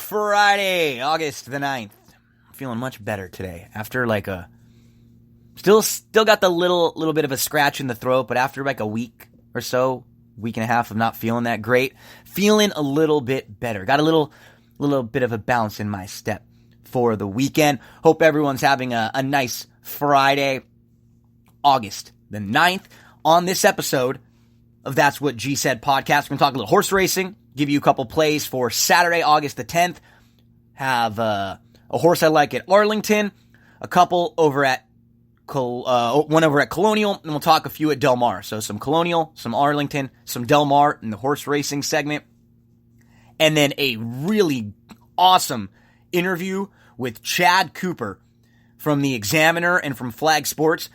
Friday, August the 9th. I'm feeling much better today. After like a... Still got the little bit of a scratch in the throat, but after like a week or so, week and a half of not feeling that great, feeling a little bit better. Got a little bit of a bounce in my step for the weekend. Hope everyone's having a nice Friday, August the 9th. On this episode of That's What G Said podcast, we're going to talk a little horse racing, give you a couple plays for Saturday, August the 10th. Have a horse I like at Arlington, a couple over at one over at Colonial, and we'll talk a few at Del Mar. So some Colonial, some Arlington, some Del Mar in the horse racing segment. And then a really awesome interview with Chad Cooper from the Examiner and from Flag Sports.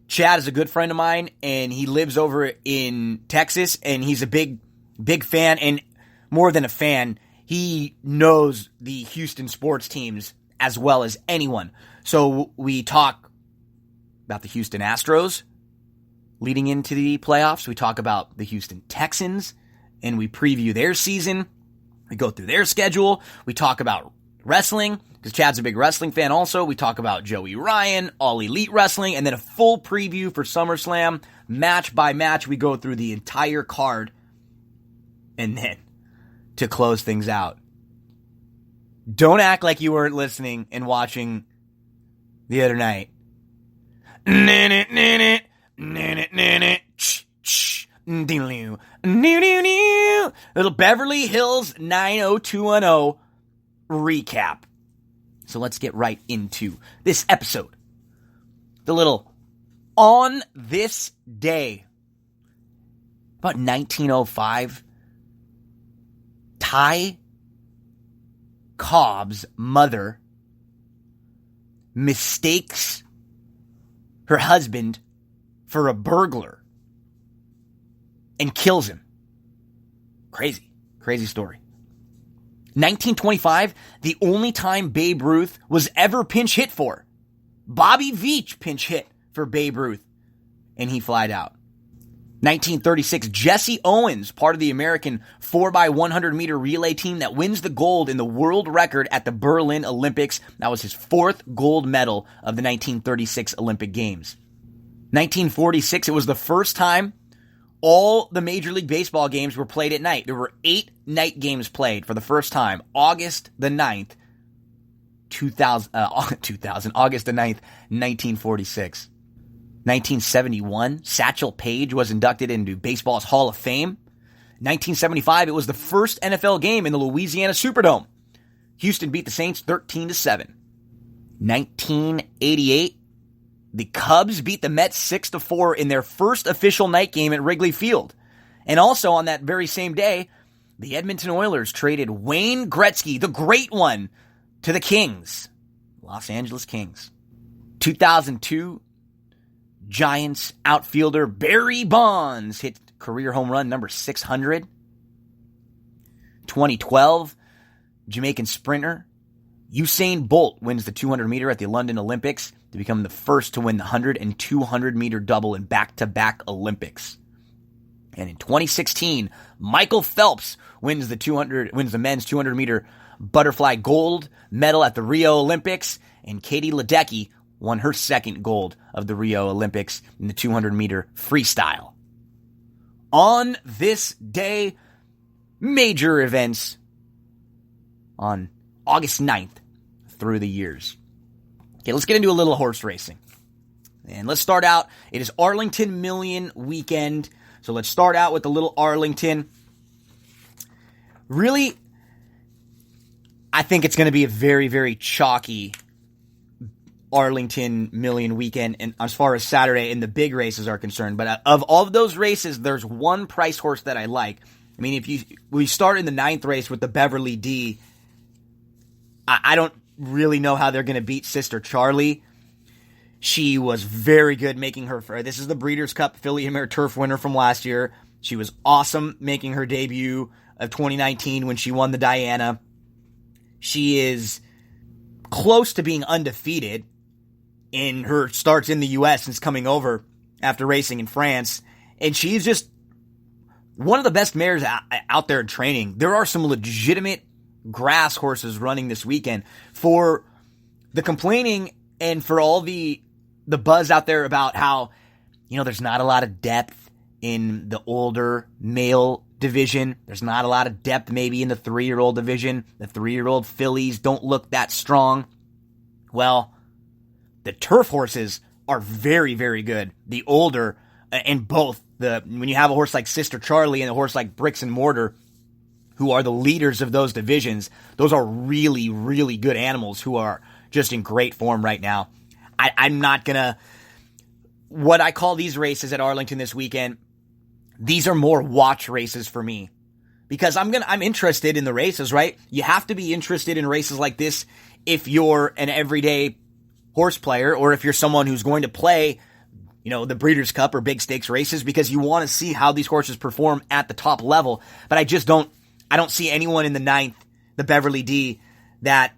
Chad is a good friend of mine, and he lives over in Texas, and he's a big fan, and more than a fan, he knows the Houston sports teams as well as anyone. So we talk about the Houston Astros leading into the playoffs. We talk about the Houston Texans, and we preview their season. We go through their schedule. We talk about wrestling, because Chad's a big wrestling fan also. We talk about Joey Ryan, All Elite Wrestling, and then a full preview for SummerSlam. Match by match, we go through the entire card. And then, to close things out, don't act like you weren't listening and watching the other night. Little Beverly Hills 90210 recap. So let's get right into this episode. The little on this day, about 1905, Ty Cobb's mother mistakes her husband for a burglar and kills him. Crazy story. 1925, the only time Babe Ruth was ever pinch hit for. Bobby Veach pinch hit for Babe Ruth, and he flied out. 1936, Jesse Owens, part of the American 4x100 meter relay team that wins the gold in the world record at the Berlin Olympics. That was his fourth gold medal of the 1936 Olympic Games. 1946, it was the first time all the Major League Baseball games were played at night. There were 8 night games played for the first time. August the 9th, August the 9th, 1946. 1971, Satchel Paige was inducted into baseball's Hall of Fame. 1975, it was the first NFL game in the Louisiana Superdome. Houston beat the Saints 13-7. 1988, the Cubs beat the Mets 6-4 in their first official night game at Wrigley Field. And also on that very same day, the Edmonton Oilers traded Wayne Gretzky, the great one, to the Kings, Los Angeles Kings. 2002, Giants outfielder Barry Bonds hit career home run number 600. 2012, Jamaican sprinter Usain Bolt wins the 200 meter at the London Olympics to become the first to win the 100 and 200 meter double in back-to-back Olympics. And in 2016, Michael Phelps wins the men's 200 meter butterfly gold medal at the Rio Olympics, and Katie Ledecky won her second gold of the Rio Olympics in the 200 meter freestyle. On this day, major events on August 9th through the years. Okay, let's get into a little horse racing. And let's start out, it is Arlington Million weekend. So let's start out with a little Arlington. Really, I think it's going to be a very, very chalky Arlington Million weekend, and as far as Saturday and the big races are concerned. But of all of those races, there's one price horse that I like. I mean, we start in the 9th race with the Beverly D. I don't really know how they're going to beat Sister Charlie. She was very good making her... This is the Breeders' Cup Filly and Mare Turf winner from last year. She was awesome making her debut of 2019 when she won the Diana. She is close to being undefeated in her starts in the U.S. since coming over after racing in France. And she's just one of the best mares out there in training. There are some legitimate grass horses running this weekend. For the complaining and for all the buzz out there about how, there's not a lot of depth in the older male division. There's not a lot of depth maybe in the 3-year-old division. The 3-year-old fillies don't look that strong. Well, the turf horses are very, very good. The older, and both, when you have a horse like Sister Charlie and a horse like Bricks and Mortar, who are the leaders of those divisions, those are really, really good animals who are just in great form right now. I'm not gonna, what I call these races at Arlington this weekend, these are more watch races for me. Because I'm interested in the races, right? You have to be interested in races like this if you're an everyday horse player, or if you're someone who's going to play, the Breeders' Cup or big stakes races, because you want to see how these horses perform at the top level. But I don't see anyone in the 9th, the Beverly D, that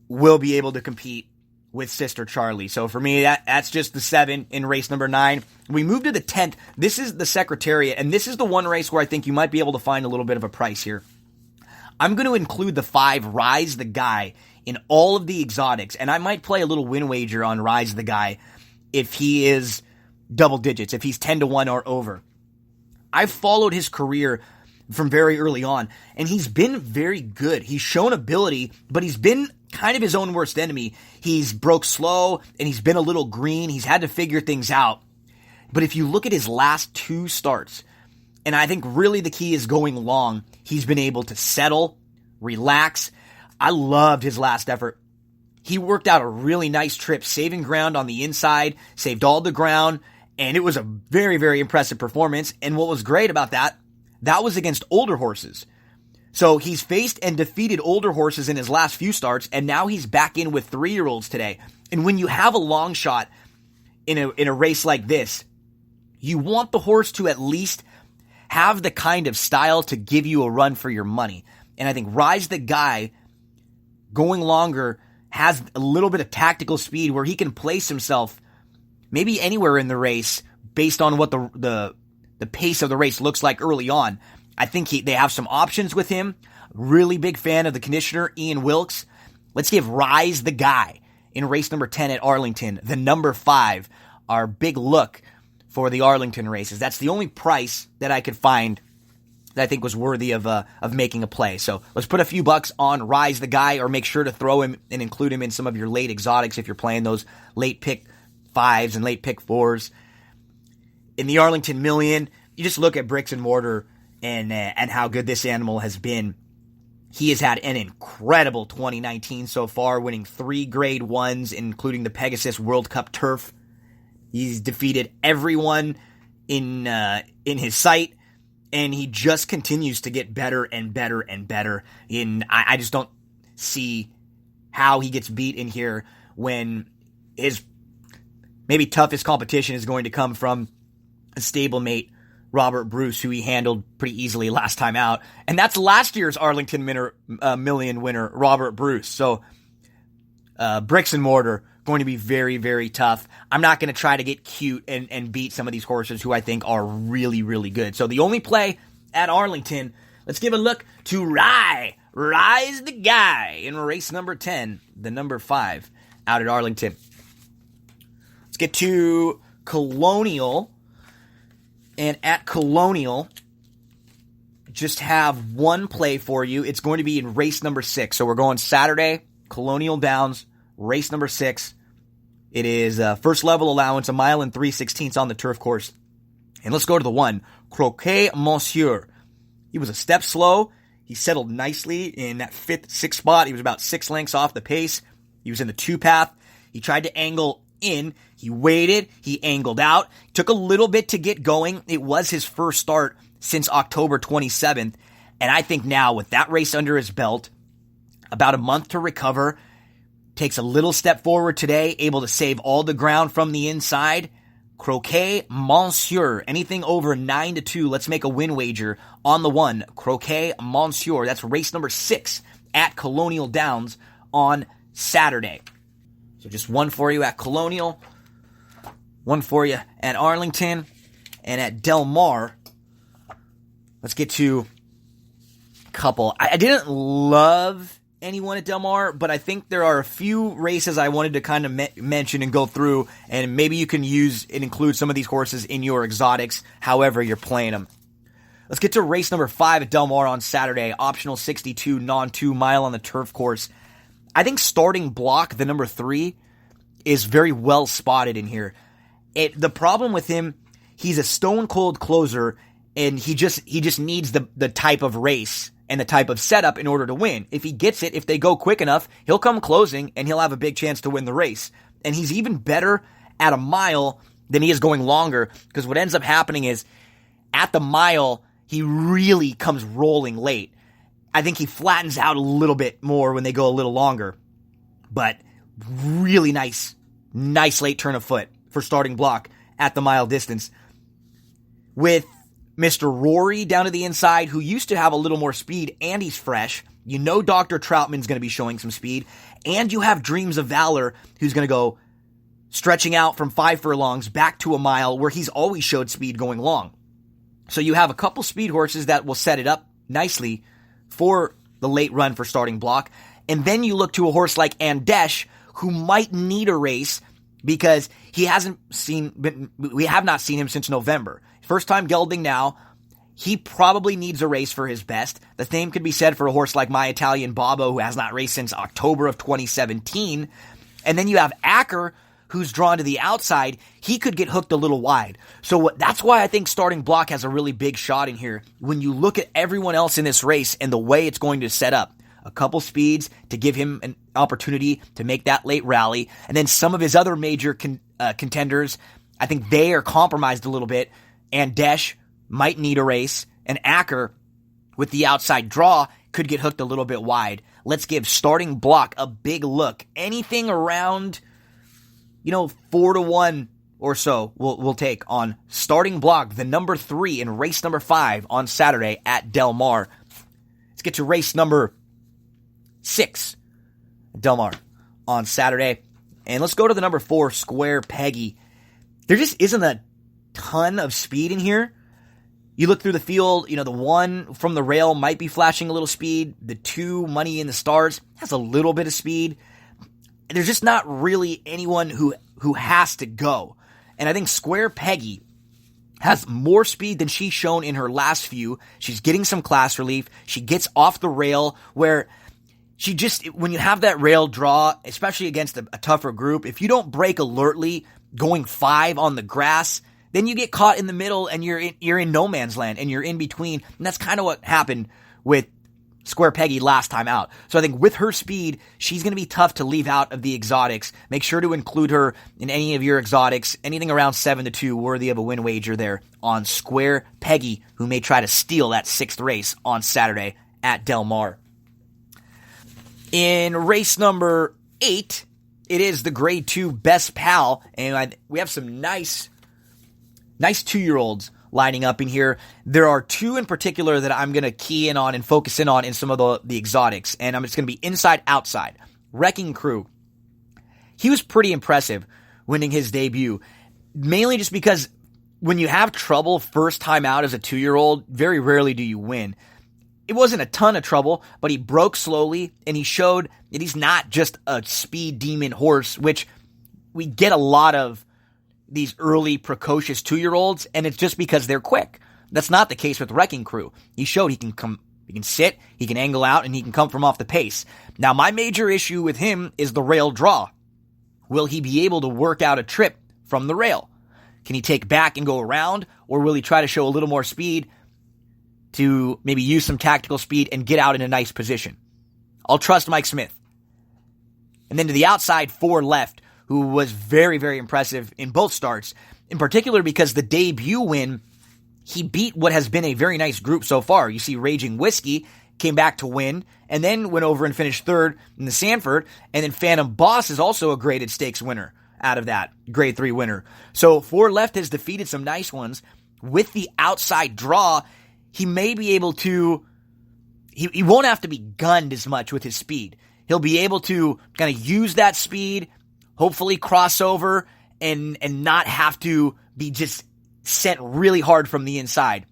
will be able to compete with Sister Charlie. So for me, that's just the 7 in race number 9. We move to the 10th. This is the Secretariat, and this is the one race where I think you might be able to find a little bit of a price here. I'm going to include the 5, Rise the Guy, in all of the exotics, and I might play a little win wager on Rise the Guy if he is double digits, if he's 10-1 or over. I've followed his career from very early on, and he's been very good. He's shown ability, but he's been kind of his own worst enemy. He's broke slow, and he's been a little green. He's had to figure things out. But if you look at his last 2 starts, and I think really the key is going long, he's been able to settle, relax. I loved his last effort. He worked out a really nice trip, saving ground on the inside, saved all the ground, and it was a very, very impressive performance. And what was great about that was against older horses. So he's faced and defeated older horses in his last few starts, and now he's back in with 3-year-olds today. And when you have a long shot in a race like this, you want the horse to at least have the kind of style to give you a run for your money. And I think Rise the Guy, going longer, has a little bit of tactical speed where he can place himself maybe anywhere in the race based on what the pace of the race looks like early on. I think they have some options with him. Really big fan of the conditioner, Ian Wilkes. Let's give Rise the Guy in race number 10 at Arlington, the number 5, our big look for the Arlington races. That's the only price that I could find that I think was worthy of making a play. So let's put a few bucks on Rise the Guy, or make sure to throw him and include him in some of your late exotics if you're playing those late pick 5s and late pick 4s. In the Arlington Million, you just look at Bricks and Mortar and how good this animal has been. He has had an incredible 2019 so far, winning 3 Grade 1s, including the Pegasus World Cup Turf. He's defeated everyone in his sight, and he just continues to get better and better and better. I just don't see how he gets beat in here when his maybe toughest competition is going to come from a stablemate, Robert Bruce, who he handled pretty easily last time out. And that's last year's Arlington Million winner, Robert Bruce. So Bricks and Mortar, going to be very, very tough. I'm not going to try to get cute and beat some of these horses who I think are really, really good. So the only play at Arlington, let's give a look to Rise the Guy in race number 10, the number 5 out at Arlington. Let's get to Colonial. And at Colonial, just have one play for you. It's going to be in race number 6. So we're going Saturday, Colonial Downs, race number 6. It is first level allowance, 1 mile and 3/16 on the turf course. And let's go to the 1, Croquet Monsieur. He was a step slow. He settled nicely in that 5th, 6th spot. He was about 6 lengths off the pace. He was in the 2 path. He tried to angle in. He waited. He angled out. Took a little bit to get going. It was his first start since October 27th. And I think now with that race under his belt, about a month to recover, takes a little step forward today, able to save all the ground from the inside. Croquet Monsieur, anything over 9-2. Let's make a win wager on the 1, Croquet Monsieur. That's race number 6 at Colonial Downs on Saturday. So just one for you at Colonial, one for you at Arlington, and at Del Mar. Let's get to couple. I didn't love anyone at Del Mar, but I think there are a few races I wanted to kind of mention and go through, and maybe you can use and include some of these horses in your exotics, however you're playing them. Let's get to race number 5 at Del Mar on Saturday, optional 62 non-2 mile on the turf course. I think Starting Block, the number 3, is very well spotted in here. The problem with him, he's a stone cold closer, and he just needs the type of race and the type of setup in order to win. If he gets it, if they go quick enough, he'll come closing and he'll have a big chance to win the race. And he's even better at a mile than he is going longer, because what ends up happening is at the mile, he really comes rolling late. I think he flattens out a little bit more when they go a little longer. But really nice late turn of foot for Starting Block at the mile distance. With Mr. Rory down to the inside, who used to have a little more speed, and he's fresh. You know Dr. Troutman's going to be showing some speed. And you have Dreams of Valor, who's going to go stretching out from 5 furlongs back to a mile, where he's always showed speed going long. So you have a couple speed horses that will set it up nicely for the late run for Starting Block. And then you look to a horse like Andesh, who might need a race because we have not seen him since November. First time gelding now. He probably needs a race for his best. The same could be said for a horse like My Italian Bobo, who has not raced since October of 2017. And then you have Acker, who's drawn to the outside. He could get hooked a little wide. So that's why I think Starting Block has a really big shot in here. When you look at everyone else in this race and the way it's going to set up, a couple speeds to give him an opportunity to make that late rally. And then some of his other major contenders, I think they are compromised a little bit. Andesh might need a race, and Acker, with the outside draw, could get hooked a little bit wide. Let's give Starting Block a big look. Anything around, 4-1 or so we'll take on Starting Block, the number 3 in race number 5 on Saturday at Del Mar. Let's get to race number 6 at Del Mar on Saturday. And let's go to the number 4, Square Peggy. There just isn't a ton of speed in here. You look through the field, the 1 from the rail might be flashing a little speed. The 2, Money in the Stars, has a little bit of speed. There's just not really anyone who has to go. And I think Square Peggy has more speed than she's shown in her last few. She's getting some class relief. She gets off the rail where when you have that rail draw, especially against a tougher group, if you don't break alertly going 5 on the grass, then you get caught in the middle and you're in no man's land and you're in between. And that's kind of what happened with Square Peggy last time out. So I think with her speed, she's going to be tough to leave out of the exotics. Make sure to include her in any of your exotics. Anything around 7-2 worthy of a win wager there on Square Peggy, who may try to steal that 6th race on Saturday at Del Mar. In race number 8, it is the Grade 2 Best Pal, and we have some nice 2-year-olds lining up in here. There are 2 in particular that I'm going to key in on and focus in on in some of the exotics, and I'm just going to be inside-outside. Wrecking Crew. He was pretty impressive winning his debut, mainly just because when you have trouble first time out as a 2-year-old, very rarely do you win. It wasn't a ton of trouble, but he broke slowly, and he showed that he's not just a speed demon horse, which we get a lot of these early precocious 2-year-olds, and it's just because they're quick. That's not the case with Wrecking Crew. He showed he can sit, he can angle out, and he can come from off the pace. Now, my major issue with him is the rail draw. Will he be able to work out a trip from the rail? Can he take back and go around, or will he try to show a little more speed to maybe use some tactical speed and get out in a nice position? I'll trust Mike Smith. And then to the outside, 4 Left, who was very, very impressive in both starts, in particular because the debut win, he beat what has been a very nice group so far. You see Raging Whiskey came back to win, and then went over and finished 3rd in the Sanford, and then Phantom Boss is also a graded stakes winner out of that, grade 3 winner. So 4 Left has defeated some nice ones. With the outside draw, he may be able to, he won't have to be gunned as much with his speed. He'll be able to kind of use that speed, hopefully cross over, and not have to be just sent really hard from the inside.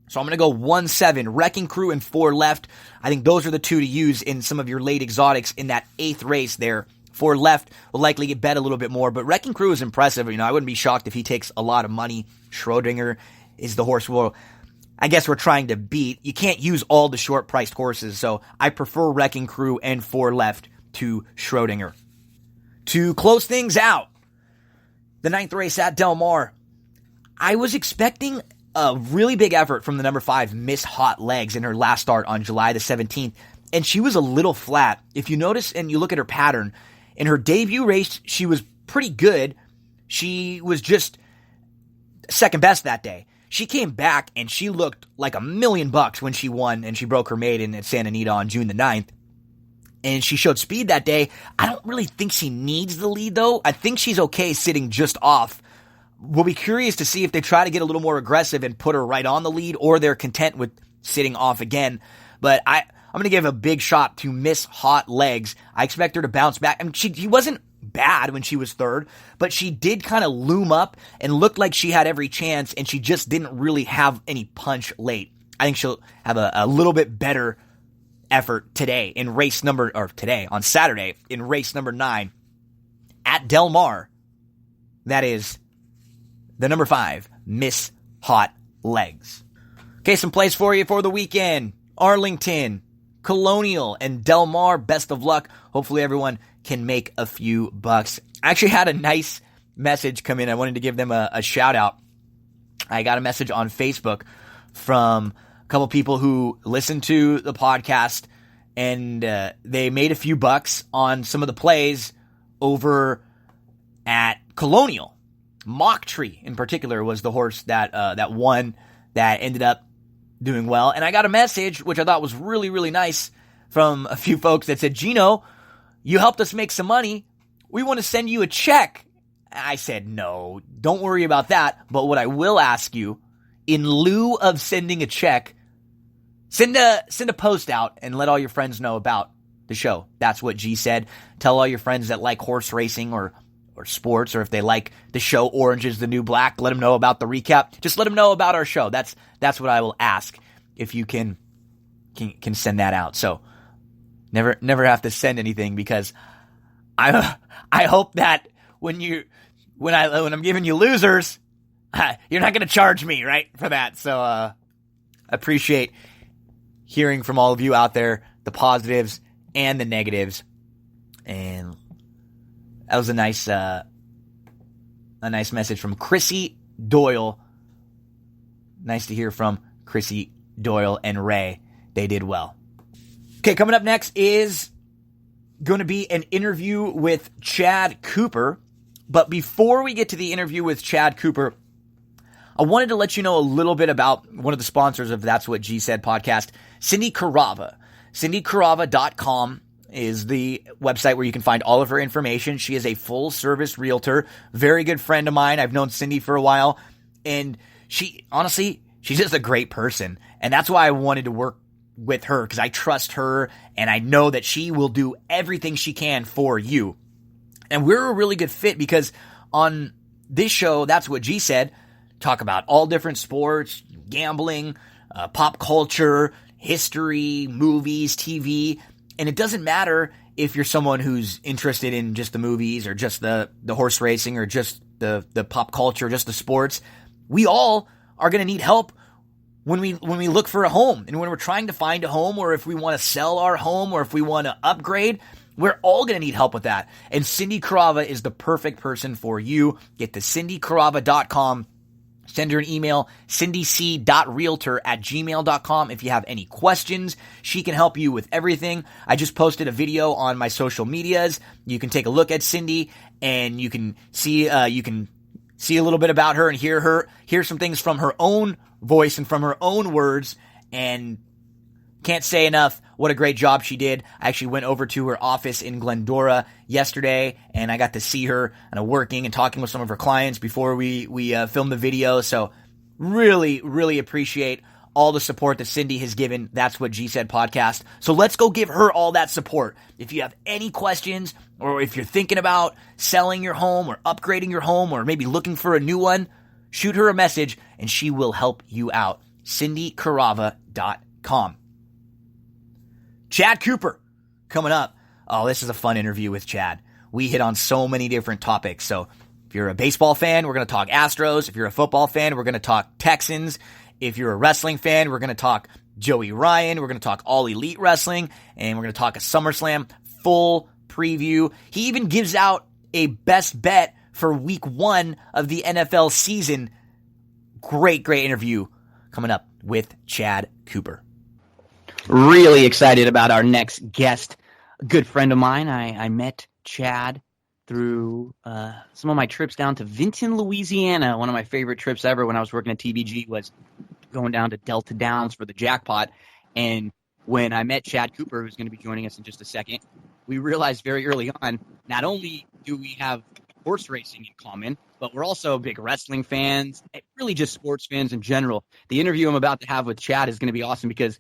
So I'm going to go 1-7, Wrecking Crew and 4 left. I think those are the two to use in some of your late exotics in that 8th race there. 4 left will likely get bet a little bit more, but Wrecking Crew is impressive. I wouldn't be shocked if he takes a lot of money. Schrodinger is the horse I guess we're trying to beat. You can't use all the short-priced horses, so I prefer Wrecking Crew and 4 left to Schrodinger. To close things out, the 9th race at Del Mar. I was expecting a really big effort from the number 5, Miss Hot Legs, in her last start on July the 17th, and she was a little flat. If you notice and you look at her pattern, in her debut race, she was pretty good. She was just second best that day. She came back and she looked like $1 million when she won and she broke her maiden at Santa Anita on June the 9th. And she showed speed that day. I don't really think she needs the lead, though. I think she's okay sitting just off. We'll be curious to see if they try to get a little more aggressive and put her right on the lead, or they're content with sitting off again. But I'm going to give a big shot to Miss Hot Legs. I expect her to bounce back. I mean, she wasn't bad when she was third, but she did kind of loom up and looked like she had every chance, and she just didn't really have any punch late. I think she'll have a little bit better effort today on Saturday in race number 9 at Del Mar. That is the number 5, Miss Hot Legs. Okay, some plays for you for the weekend. Arlington, Colonial, and Del Mar. Best of luck. Hopefully everyone can make a few bucks. I actually had a nice message come in. I wanted to give them a shout out. I got a message on Facebook from a couple people who listened to the podcast, and they made a few bucks on some of the plays over at Colonial. Mock Tree, in particular, was the horse that won, that ended up doing well. And I got a message, which I thought was really, really nice, from a few folks that said, Gino, you helped us make some money. We want to send you a check. I said, no, don't worry about that. But what I will ask you, in lieu of sending a check, send a post out and let all your friends know about the show. That's what G said. Tell all your friends that like horse racing or sports, or if they like the show Orange is the New Black, let them know about the recap. Just let them know about our show. That's what I will ask, if you can send that out. So never have to send anything, because I hope that when I'm giving you losers, you're not going to charge me, right, for that. So I appreciate hearing from all of you out there, the positives and the negatives. And that was a nice message from Chrissy Doyle. Nice to hear from Chrissy Doyle and Ray. They did well. Okay, coming up next is going to be an interview with Chad Cooper. But before we get to the interview with Chad Cooper, I wanted to let you know a little bit about one of the sponsors of That's What G Said podcast, Cindy Carava. CindyCarava.com is the website where you can find all of her information. She is a full-service realtor, very good friend of mine. I've known Cindy for a while, and she's just a great person, and that's why I wanted to work with her, because I trust her, and I know that she will do everything she can for you. And we're a really good fit, because on this show, That's What G Said, talk about all different sports, gambling, pop culture, history, movies, TV. And it doesn't matter if you're someone who's interested in just the movies or just the horse racing or just the pop culture, just the sports. We all are going to need help when we look for a home, and when we're trying to find a home, or if we want to sell our home, or if we want to upgrade. We're all going to need help with that. And Cindy Carava is the perfect person for you. Get to CindyCarava.com. Send her an email, cindyc.realtor@gmail.com. If you have any questions, she can help you with everything. I just posted a video on my social medias. You can take a look at Cindy, and you can see a little bit about her and hear some things from her own voice and from her own words. And can't say enough what a great job she did. I actually went over to her office in Glendora yesterday, and I got to see her working and talking with some of her clients before we filmed the video. So really, really appreciate all the support that Cindy has given That's What G Said podcast. So let's go give her all that support. If you have any questions, or if you're thinking about selling your home or upgrading your home, or maybe looking for a new one, shoot her a message and she will help you out. CindyCarava.com. Chad Cooper coming up. Oh, this is a fun interview with Chad. We hit on so many different topics. So if you're a baseball fan, we're going to talk Astros. If you're a football fan, we're going to talk Texans. If you're a wrestling fan, we're going to talk Joey Ryan. We're going to talk All Elite Wrestling. And we're going to talk a SummerSlam full preview. He even gives out a best bet for week 1 of the NFL season. Great interview coming up with Chad Cooper. Really excited about our next guest. A good friend of mine. I met Chad through some of my trips down to Vinton, Louisiana. One of my favorite trips ever when I was working at TBG was going down to Delta Downs for the jackpot. And when I met Chad Cooper, who's going to be joining us in just a second, we realized very early on, not only do we have horse racing in common, but we're also big wrestling fans, really just sports fans in general. The interview I'm about to have with Chad is going to be awesome because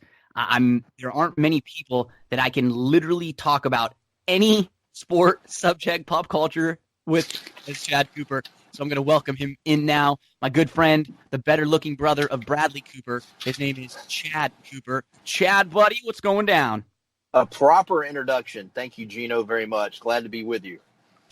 there aren't many people that I can literally talk about any sport, subject, pop culture with as Chad Cooper. So I'm going to welcome him in now. My good friend, the better-looking brother of Bradley Cooper. His name is Chad Cooper. Chad, buddy, what's going down? A proper introduction. Thank you, Gino, very much. Glad to be with you.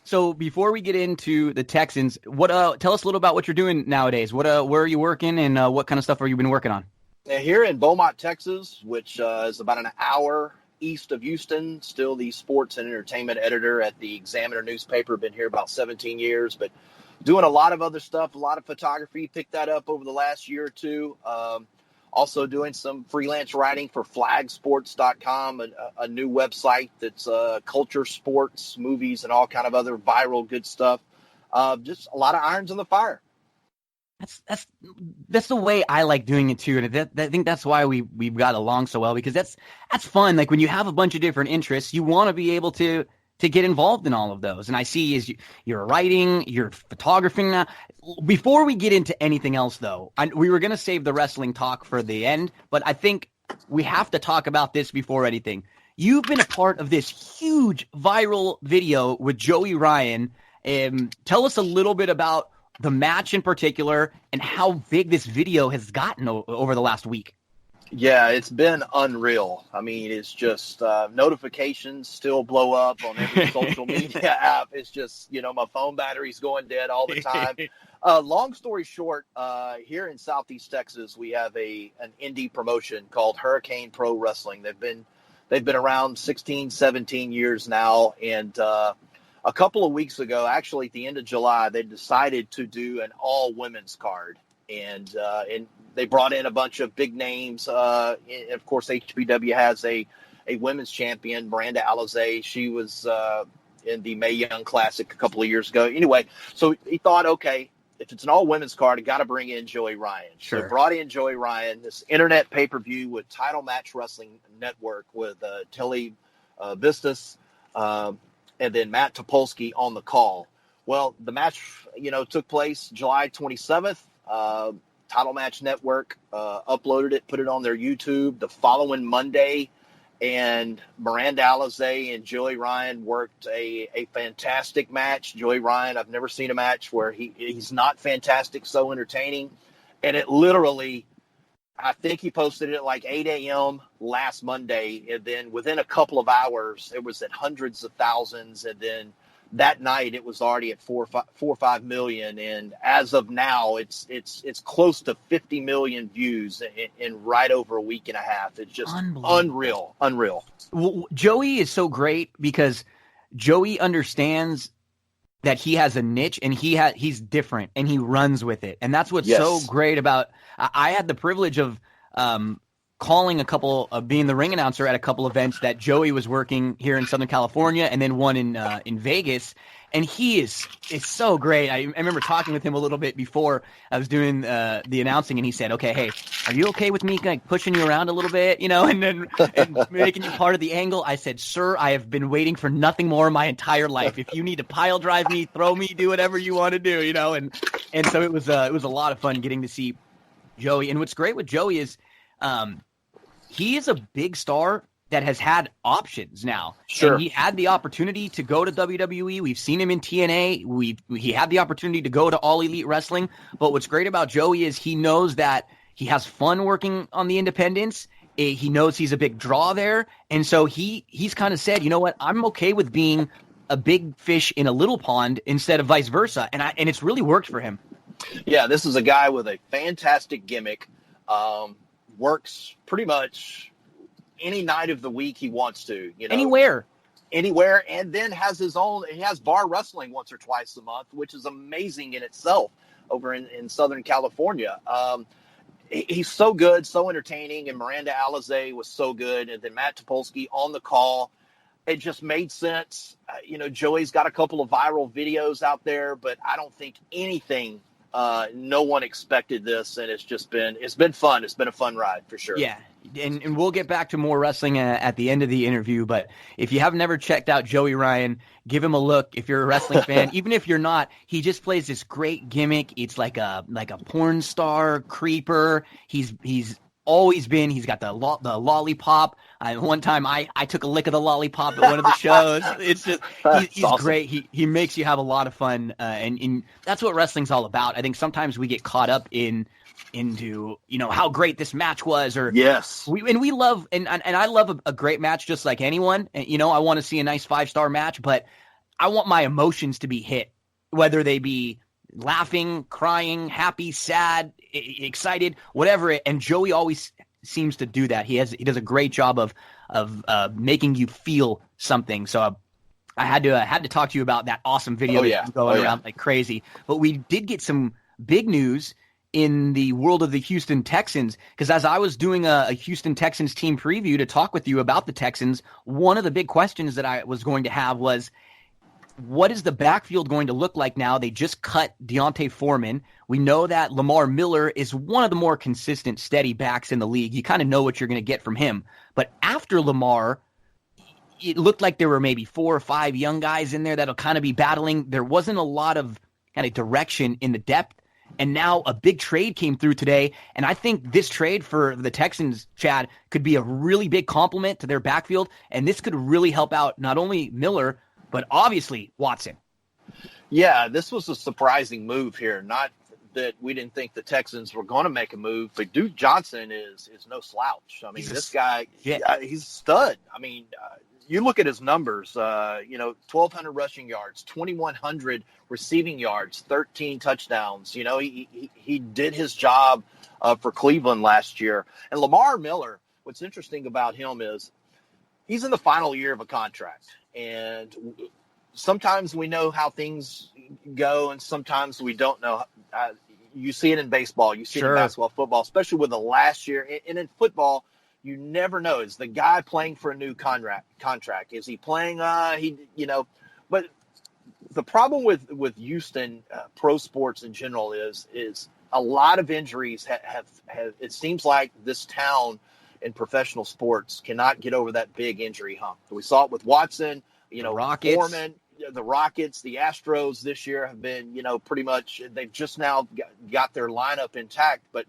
So before we get into the Texans, tell us a little about what you're doing nowadays. Where are you working, and what kind of stuff have you been working on? Here in Beaumont, Texas, which is about an hour east of Houston, still the sports and entertainment editor at the Examiner newspaper. Been here about 17 years, but doing a lot of other stuff, a lot of photography. Picked that up over the last year or two. Also doing some freelance writing for flagsports.com, a new website that's culture, sports, movies, and all kind of other viral good stuff. Just a lot of irons in the fire. That's the way I like doing it too, and I think that's why we've got along so well, because that's fun. Like when you have a bunch of different interests, you want to be able to get involved in all of those. And I see you're writing, you're photographing now. Before we get into anything else, though, we were going to save the wrestling talk for the end, but I think we have to talk about this before anything. You've been a part of this huge viral video with Joey Ryan. Tell us a little bit about the match in particular and how big this video has gotten over the last week. Yeah, it's been unreal. I mean, it's just notifications still blow up on every social media app. It's just, my phone battery's going dead all the time. Long story short, here in Southeast Texas, we have an indie promotion called Hurricane Pro Wrestling. They've been around 16, 17 years now, and a couple of weeks ago, actually at the end of July, they decided to do an all-women's card. And they brought in a bunch of big names. Of course, HPW has a women's champion, Miranda Alizé. She was in the Mae Young Classic a couple of years ago. Anyway, so he thought, okay, if it's an all-women's card, I got to bring in Joey Ryan. Sure. So brought in Joey Ryan, this internet pay-per-view with Title Match Wrestling Network with Telly Vistas and then Matt Topolsky on the call. Well, the match, took place July 27th. Title Match Network uploaded it, put it on their YouTube the following Monday, and Miranda Alizé and Joey Ryan worked a fantastic match. Joey Ryan, I've never seen a match where he's not fantastic, so entertaining. And it literally, I think he posted it at like 8 a.m. last Monday, and then within a couple of hours, it was at hundreds of thousands, and then that night it was already at 4 or 5 million, and as of now it's close to 50 million views in right over a week and a half. It's just unreal. Well, Joey is so great because Joey understands that he has a niche and he's different and he runs with it, and that's what's so great about. I had the privilege of calling being the ring announcer at a couple events that Joey was working here in Southern California, and then one in Vegas. And it's so great. I remember talking with him a little bit before I was doing the announcing, and he said, "Okay, hey, are you okay with me like pushing you around a little bit, and making you part of the angle?" I said, "Sir, I have been waiting for nothing more my entire life. If you need to pile drive me, throw me, do whatever you want to do, And so it was a lot of fun getting to see Joey. And what's great with Joey is he is a big star that has had options now. Sure. And he had the opportunity to go to WWE. We've seen him in TNA. He had the opportunity to go to All Elite Wrestling. But what's great about Joey is he knows that He has fun working on the independents. He knows he's a big draw there. And so he's kind of said, you know what, I'm okay with being a big fish in a little pond instead of vice versa. And it's really worked for him. Yeah, this is a guy with a fantastic gimmick. Works pretty much any night of the week he wants to. Anywhere, and then has his own. He has bar wrestling once or twice a month, which is amazing in itself over in Southern California. He's so good, so entertaining, and Miranda Alizé was so good, and then Matt Topolsky on the call. It just made sense. Joey's got a couple of viral videos out there, but I don't think anything. No one expected this, and it's been fun. It's been a fun ride for sure. Yeah, and we'll get back to more wrestling at the end of the interview. But if you have never checked out Joey Ryan, give him a look. If you're a wrestling fan, even if you're not, he just plays this great gimmick. It's like a porn star creeper. He's always been. He's got the lollipop. One time I took a lick of the lollipop at one of the shows. It's just he's awesome. Great. He makes you have a lot of fun, and that's what wrestling's all about. I think sometimes we get caught up into how great this match was, or yes, we love and I love a great match just like anyone. And, I want to see a nice 5-star match, but I want my emotions to be hit, whether they be laughing, crying, happy, sad, excited, whatever. And Joey always seems to do that. He does a great job of making you feel something. So I had to talk to you about that awesome video going around like crazy. But we did get some big news in the world of the Houston Texans, because as I was doing a Houston Texans team preview to talk with you about the Texans, one of the big questions that I was going to have was, what is the backfield going to look like now? They just cut Deontay Foreman. We know that Lamar Miller is one of the more consistent, steady backs in the league. You kind of know what you're going to get from him. But after Lamar, it looked like there were maybe 4 or 5 young guys in there that'll kind of be battling. There wasn't a lot of kind of direction in the depth. And now a big trade came through today. And I think this trade for the Texans, Chad, could be a really big compliment to their backfield. And this could really help out not only Miller, but obviously Watson. Yeah, this was a surprising move here. Not that we didn't think the Texans were going to make a move, but Duke Johnson is no slouch. I mean, this guy, he's a stud. I mean, you look at his numbers, 1,200 rushing yards, 2,100 receiving yards, 13 touchdowns. He did his job for Cleveland last year. And Lamar Miller, what's interesting about him is he's in the final year of a contract. And sometimes we know how things go, and sometimes we don't know. You see it in baseball, you see it in basketball, football, especially with the last year. And in football, you never know. Is the guy playing for a new contract? Is he playing? But the problem with Houston pro sports in general is a lot of injuries have. It seems like this town in professional sports cannot get over that big injury hump. We saw it with Watson, Rockets. Foreman, the Rockets, the Astros this year have been, pretty much, they've just now got their lineup intact. But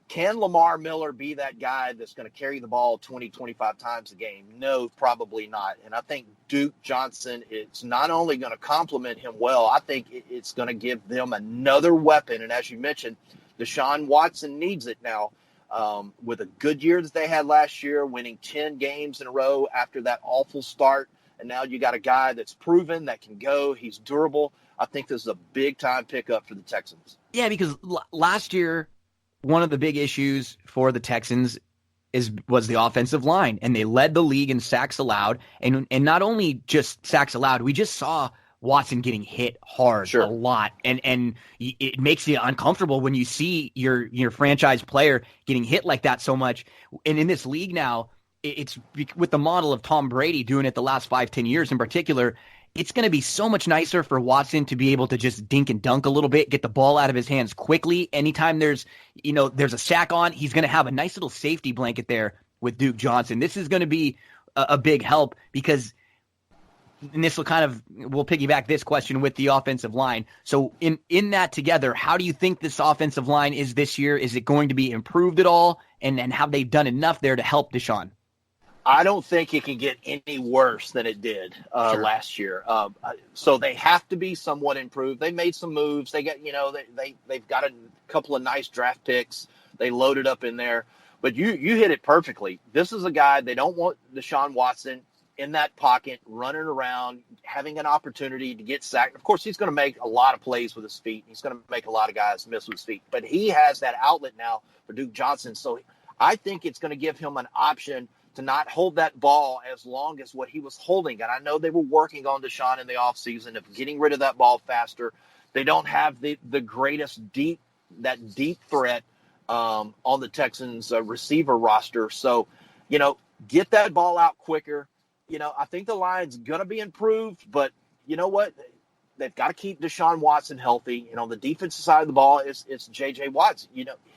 can Lamar Miller be that guy that's going to carry the ball 20, 25 times a game? No, probably not. And I think Duke Johnson, it's not only going to complement him well, I think it's going to give them another weapon. And as you mentioned, Deshaun Watson needs it now. With a good year that they had last year, winning 10 games in a row after that awful start. And now you got a guy that's proven that can go. He's durable. I think this is a big-time pickup for the Texans. Yeah, because last year, one of the big issues for the Texans was the offensive line, and they led the league in sacks allowed. And not only just sacks allowed, we just saw Watson getting hit hard a lot, and it makes you uncomfortable when you see your franchise player getting hit like that so much. And in this league now, it's with the model of Tom Brady doing it the last 5-10 years in particular. It's going to be so much nicer for Watson to be able to just dink and dunk a little bit, get the ball out of his hands quickly. Anytime there's a sack on, he's going to have a nice little safety blanket there with Duke Johnson. This is going to be a big help because. And this will we'll piggyback this question with the offensive line. So in that together, how do you think this offensive line is this year? Is it going to be improved at all? And have they done enough there to help Deshaun? I don't think it can get any worse than it did last year. So they have to be somewhat improved. They made some moves. They got, they've got a couple of nice draft picks. They loaded up in there. But you hit it perfectly. This is a guy, they don't want Deshaun Watson in that pocket, running around, having an opportunity to get sacked. Of course, he's going to make a lot of plays with his feet. He's going to make a lot of guys miss with his feet. But he has that outlet now for Duke Johnson. So I think it's going to give him an option to not hold that ball as long as what he was holding. And I know they were working on Deshaun in the offseason of getting rid of that ball faster. They don't have the greatest deep threat on the Texans receiver roster. So, get that ball out quicker. I think the line's going to be improved, but you know what? They've got to keep Deshaun Watson healthy. And on the defensive side of the ball, it's J.J. Watts.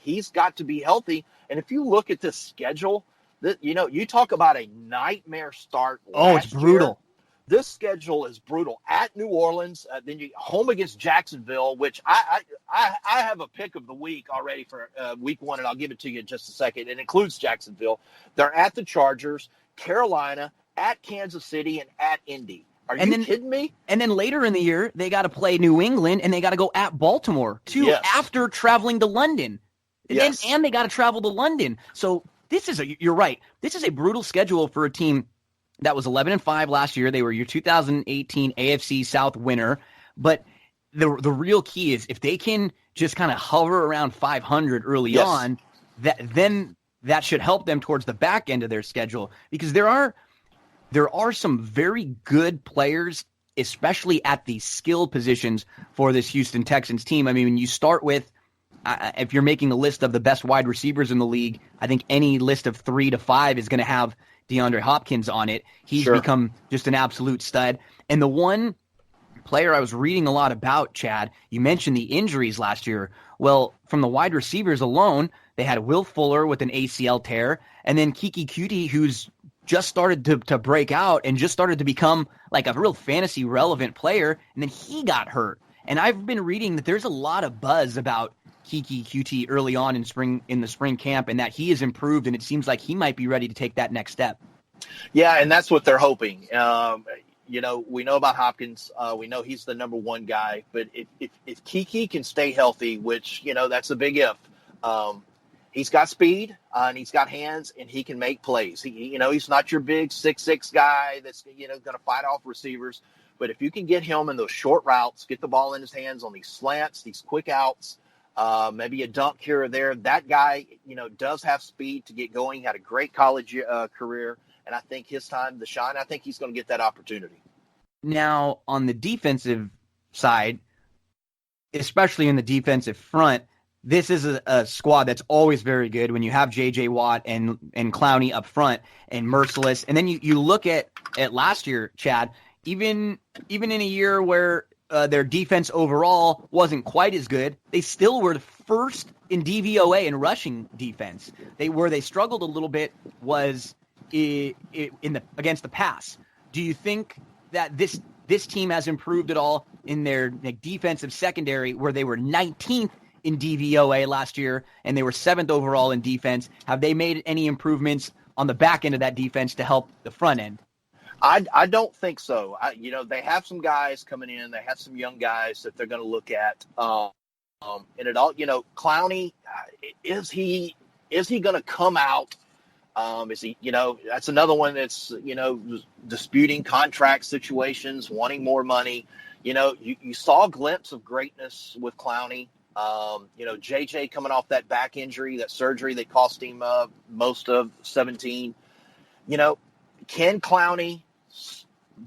He's got to be healthy. And if you look at this schedule, you talk about a nightmare start. It's brutal. Year. This schedule is brutal. At New Orleans, then you home against Jacksonville, which I have a pick of the week already for week 1, and I'll give it to you in just a second. It includes Jacksonville. They're at the Chargers, Carolina, at Kansas City, and at Indy. Are you kidding me? And then later in the year, they got to play New England, and they got to go at Baltimore, too, yes. after traveling to London. Yes. And they got to travel to London. So you're right. This is a brutal schedule for a team that was 11-5 last year. They were your 2018 AFC South winner. But the real key is if they can just kind of hover around 500 early yes. on, then that should help them towards the back end of their schedule, because there are some very good players, especially at the skill positions for this Houston Texans team. I mean, when you start with, if you're making a list of the best wide receivers in the league, I think any list of 3 to 5 is going to have DeAndre Hopkins on it. He's sure. become just an absolute stud. And the one player I was reading a lot about, Chad, you mentioned the injuries last year. Well, from the wide receivers alone, they had Will Fuller with an ACL tear, and then Kiki Cutie, who's just started to break out and just started to become like a real fantasy relevant player, and then he got hurt. And I've been reading that there's a lot of buzz about Kiki Cutie early on in the spring camp, and that he has improved, and it seems like he might be ready to take that next step. Yeah, and that's what they're hoping. We know about Hopkins. We know he's the number one guy, but if Kiki can stay healthy, which, that's a big if, he's got speed and he's got hands and he can make plays. He's not your big 6'6" guy that's, going to fight off receivers. But if you can get him in those short routes, get the ball in his hands on these slants, these quick outs, maybe a dunk here or there, that guy, does have speed to get going. He had a great college career. And I think his time to shine, I think he's going to get that opportunity. Now, on the defensive side, especially in the defensive front, this is a squad that's always very good when you have J.J. Watt and Clowney up front and Merciless. And then you look at last year, Chad, even in a year where their defense overall wasn't quite as good, they still were the first in DVOA in rushing defense. Where they struggled a little bit was against the pass. Do you think that this team has improved at all in their defensive secondary, where they were 19th in DVOA last year and they were 7th overall in defense? Have they made any improvements on the back end of that defense to help the front end? I don't think so. They have some guys coming in. They have some young guys that they're going to look at. And it all, Clowney, is he going to come out? Is he, that's another one that's, disputing contract situations, wanting more money. You saw a glimpse of greatness with Clowney. JJ coming off that back injury, that surgery that cost him most of 17. Can Clowney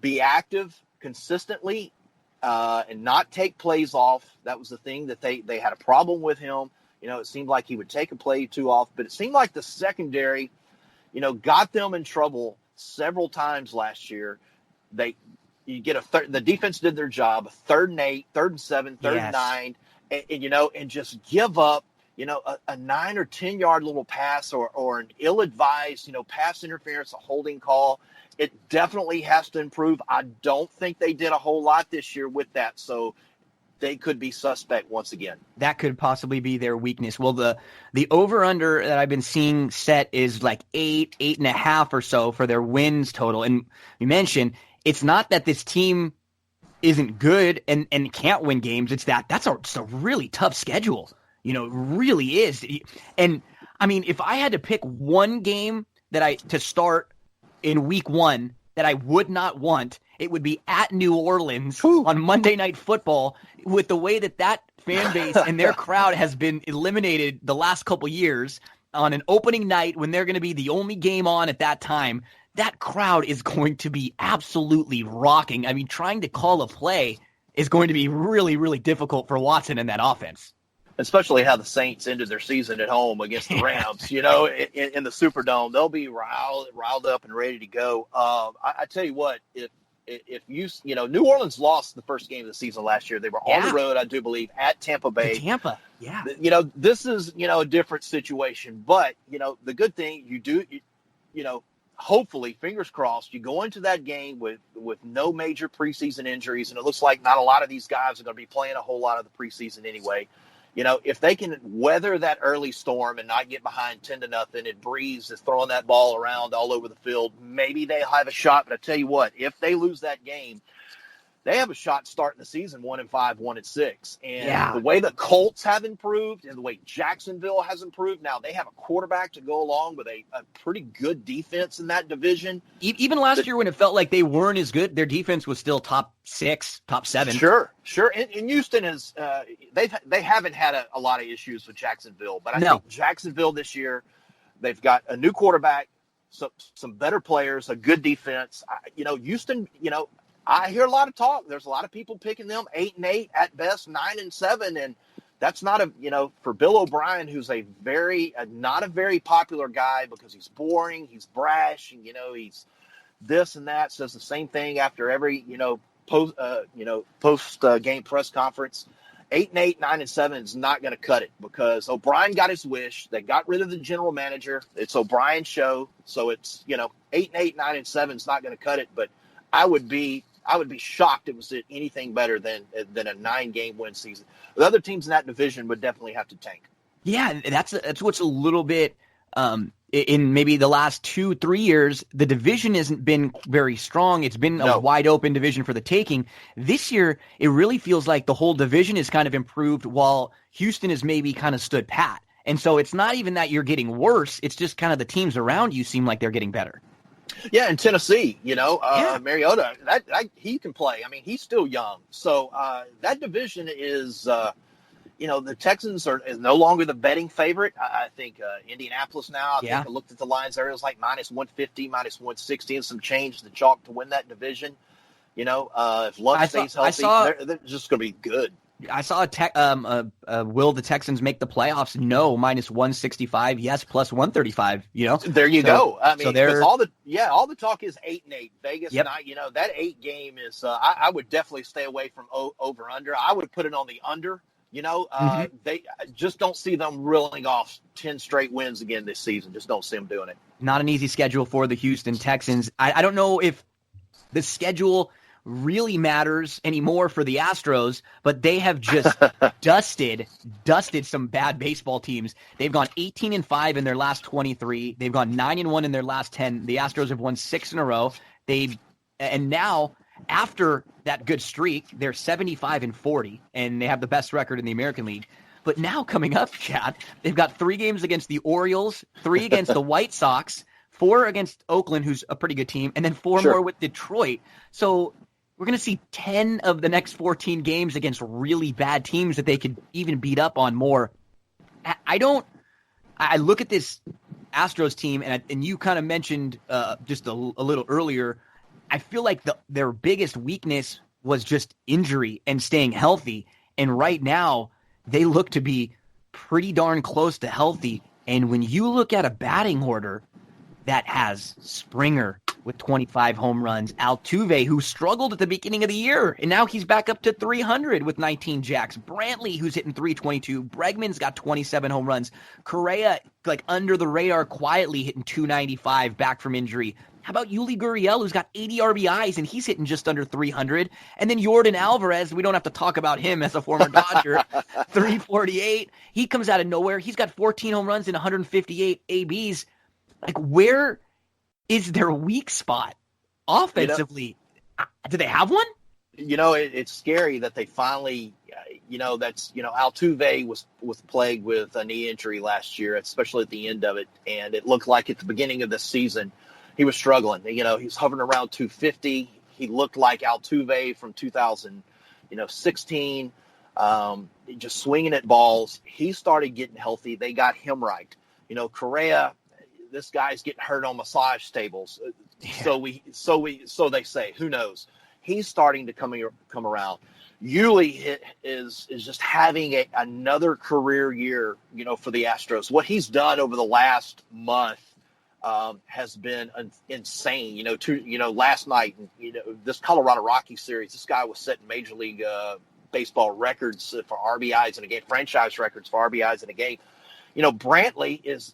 be active consistently and not take plays off? That was the thing that they had a problem with him. It seemed like he would take a play too off, but it seemed like the secondary, got them in trouble several times last year. The defense did their job, 3rd and 8, 3rd and 7, 3rd and 9, and just give up, a 9 or 10 yard little pass or an ill-advised, pass interference, a holding call. It definitely has to improve. I don't think they did a whole lot this year with that. So they could be suspect once again. That could possibly be their weakness. Well, the over-under that I've been seeing set is like 8.5 or so for their wins total. And you mentioned it's not that this team isn't good and can't win games. It's that it's a really tough schedule. It really is. And I mean, if I had to pick one game to start in week 1 that I would not want, it would be at New Orleans on Monday Night Football, with the way that fan base and their crowd has been eliminated the last couple years on an opening night when they're going to be the only game on at that time. That crowd is going to be absolutely rocking. I mean, trying to call a play is going to be really, really difficult for Watson and that offense. Especially how the Saints ended their season at home against the Rams, in the Superdome. They'll be riled up and ready to go. I tell you what, if New Orleans lost the first game of the season last year. They were on the road, I do believe, at Tampa Bay. Tampa, yeah. This is, a different situation. But, the good thing hopefully, fingers crossed, you go into that game with no major preseason injuries, and it looks like not a lot of these guys are going to be playing a whole lot of the preseason anyway. If they can weather that early storm and not get behind 10-0, and Breeze is throwing that ball around all over the field, maybe they'll have a shot. But I tell you what, if they lose that game, they have a shot starting the season 1-5, 1-6. And the way the Colts have improved and the way Jacksonville has improved, now they have a quarterback to go along with a pretty good defense in that division. Even last year when it felt like they weren't as good, their defense was still top 6, top 7. Sure. And Houston is they haven't had a lot of issues with Jacksonville, but I think Jacksonville this year, they've got a new quarterback, some better players, a good defense. Houston, I hear a lot of talk. There's a lot of people picking them 8-8 at best, 9-7, and that's not for Bill O'Brien, who's not a very popular guy because he's boring, he's brash, and he's this and that. Says the same thing after every post game press conference. 8-8, 9-7 is not going to cut it because O'Brien got his wish. They got rid of the general manager. It's O'Brien's show, so it's 8-8, 9-7 is not going to cut it. But I would be shocked if it was anything better than a 9-game win season. The other teams in that division would definitely have to tank. Yeah, that's what's a little bit in maybe the last 2-3 years, the division hasn't been very strong. It's been a wide open division for the taking. This year, it really feels like the whole division is kind of improved while Houston has maybe kind of stood pat. And so it's not even that you're getting worse. It's just kind of the teams around you seem like they're getting better. Yeah, in Tennessee, Mariota, he can play. I mean, he's still young. So that division is, the Texans are no longer the betting favorite. I think Indianapolis now, I looked at the lines there. It was like -150, -160, and some change to chalk to win that division. If Luck stays healthy, they're just going to be good. I saw will the Texans make the playoffs? No, -165. Yes, +135. There you go. I mean, all the talk is 8-8. Vegas, that 8 game is. I would definitely stay away from over under. I would put it on the under. They just don't see them reeling off 10 straight wins again this season. Just don't see them doing it. Not an easy schedule for the Houston Texans. I don't know if the schedule really matters anymore for the Astros, but they have just dusted some bad baseball teams. They've gone 18-5 in their last 23. They've gone 9-1 in their last 10. The Astros have won 6 in a row. And now after that good streak, they're 75-40, and they have the best record in the American League. But now coming up, Chad, they've got 3 games against the Orioles, 3 against the White Sox, 4 against Oakland, who's a pretty good team, and then 4 more with Detroit. So we're going to see 10 of the next 14 games against really bad teams that they could even beat up on more. I look at this Astros team, and you kind of mentioned just a little earlier, I feel like their biggest weakness was just injury and staying healthy. And right now, they look to be pretty darn close to healthy. And when you look at a batting order that has Springer with 25 home runs, Altuve, who struggled at the beginning of the year, and now he's back up to 300 with 19 jacks, Brantley, who's hitting 322, Bregman's got 27 home runs, Correa, like under the radar, quietly hitting 295 back from injury. How about Yuli Gurriel, who's got 80 RBIs, and he's hitting just under 300? And then Yordan Alvarez, we don't have to talk about him as a former Dodger, 348. He comes out of nowhere. He's got 14 home runs and 158 ABs. Like, where is their weak spot offensively? Do they have one? It's scary that they finally, Altuve was plagued with a knee injury last year, especially at the end of it. And it looked like at the beginning of this season, he was struggling. He was hovering around 250. He looked like Altuve from 2016, just swinging at balls. He started getting healthy. They got him right. Correa, this guy's getting hurt on massage tables. Yeah. So they say. Who knows? He's starting to come around. Yuli is just having another career year, for the Astros. What he's done over the last month has been insane. Last night, this Colorado Rockies series, this guy was setting Major League Baseball records for RBIs in a game, franchise records for RBIs in a game. Brantley is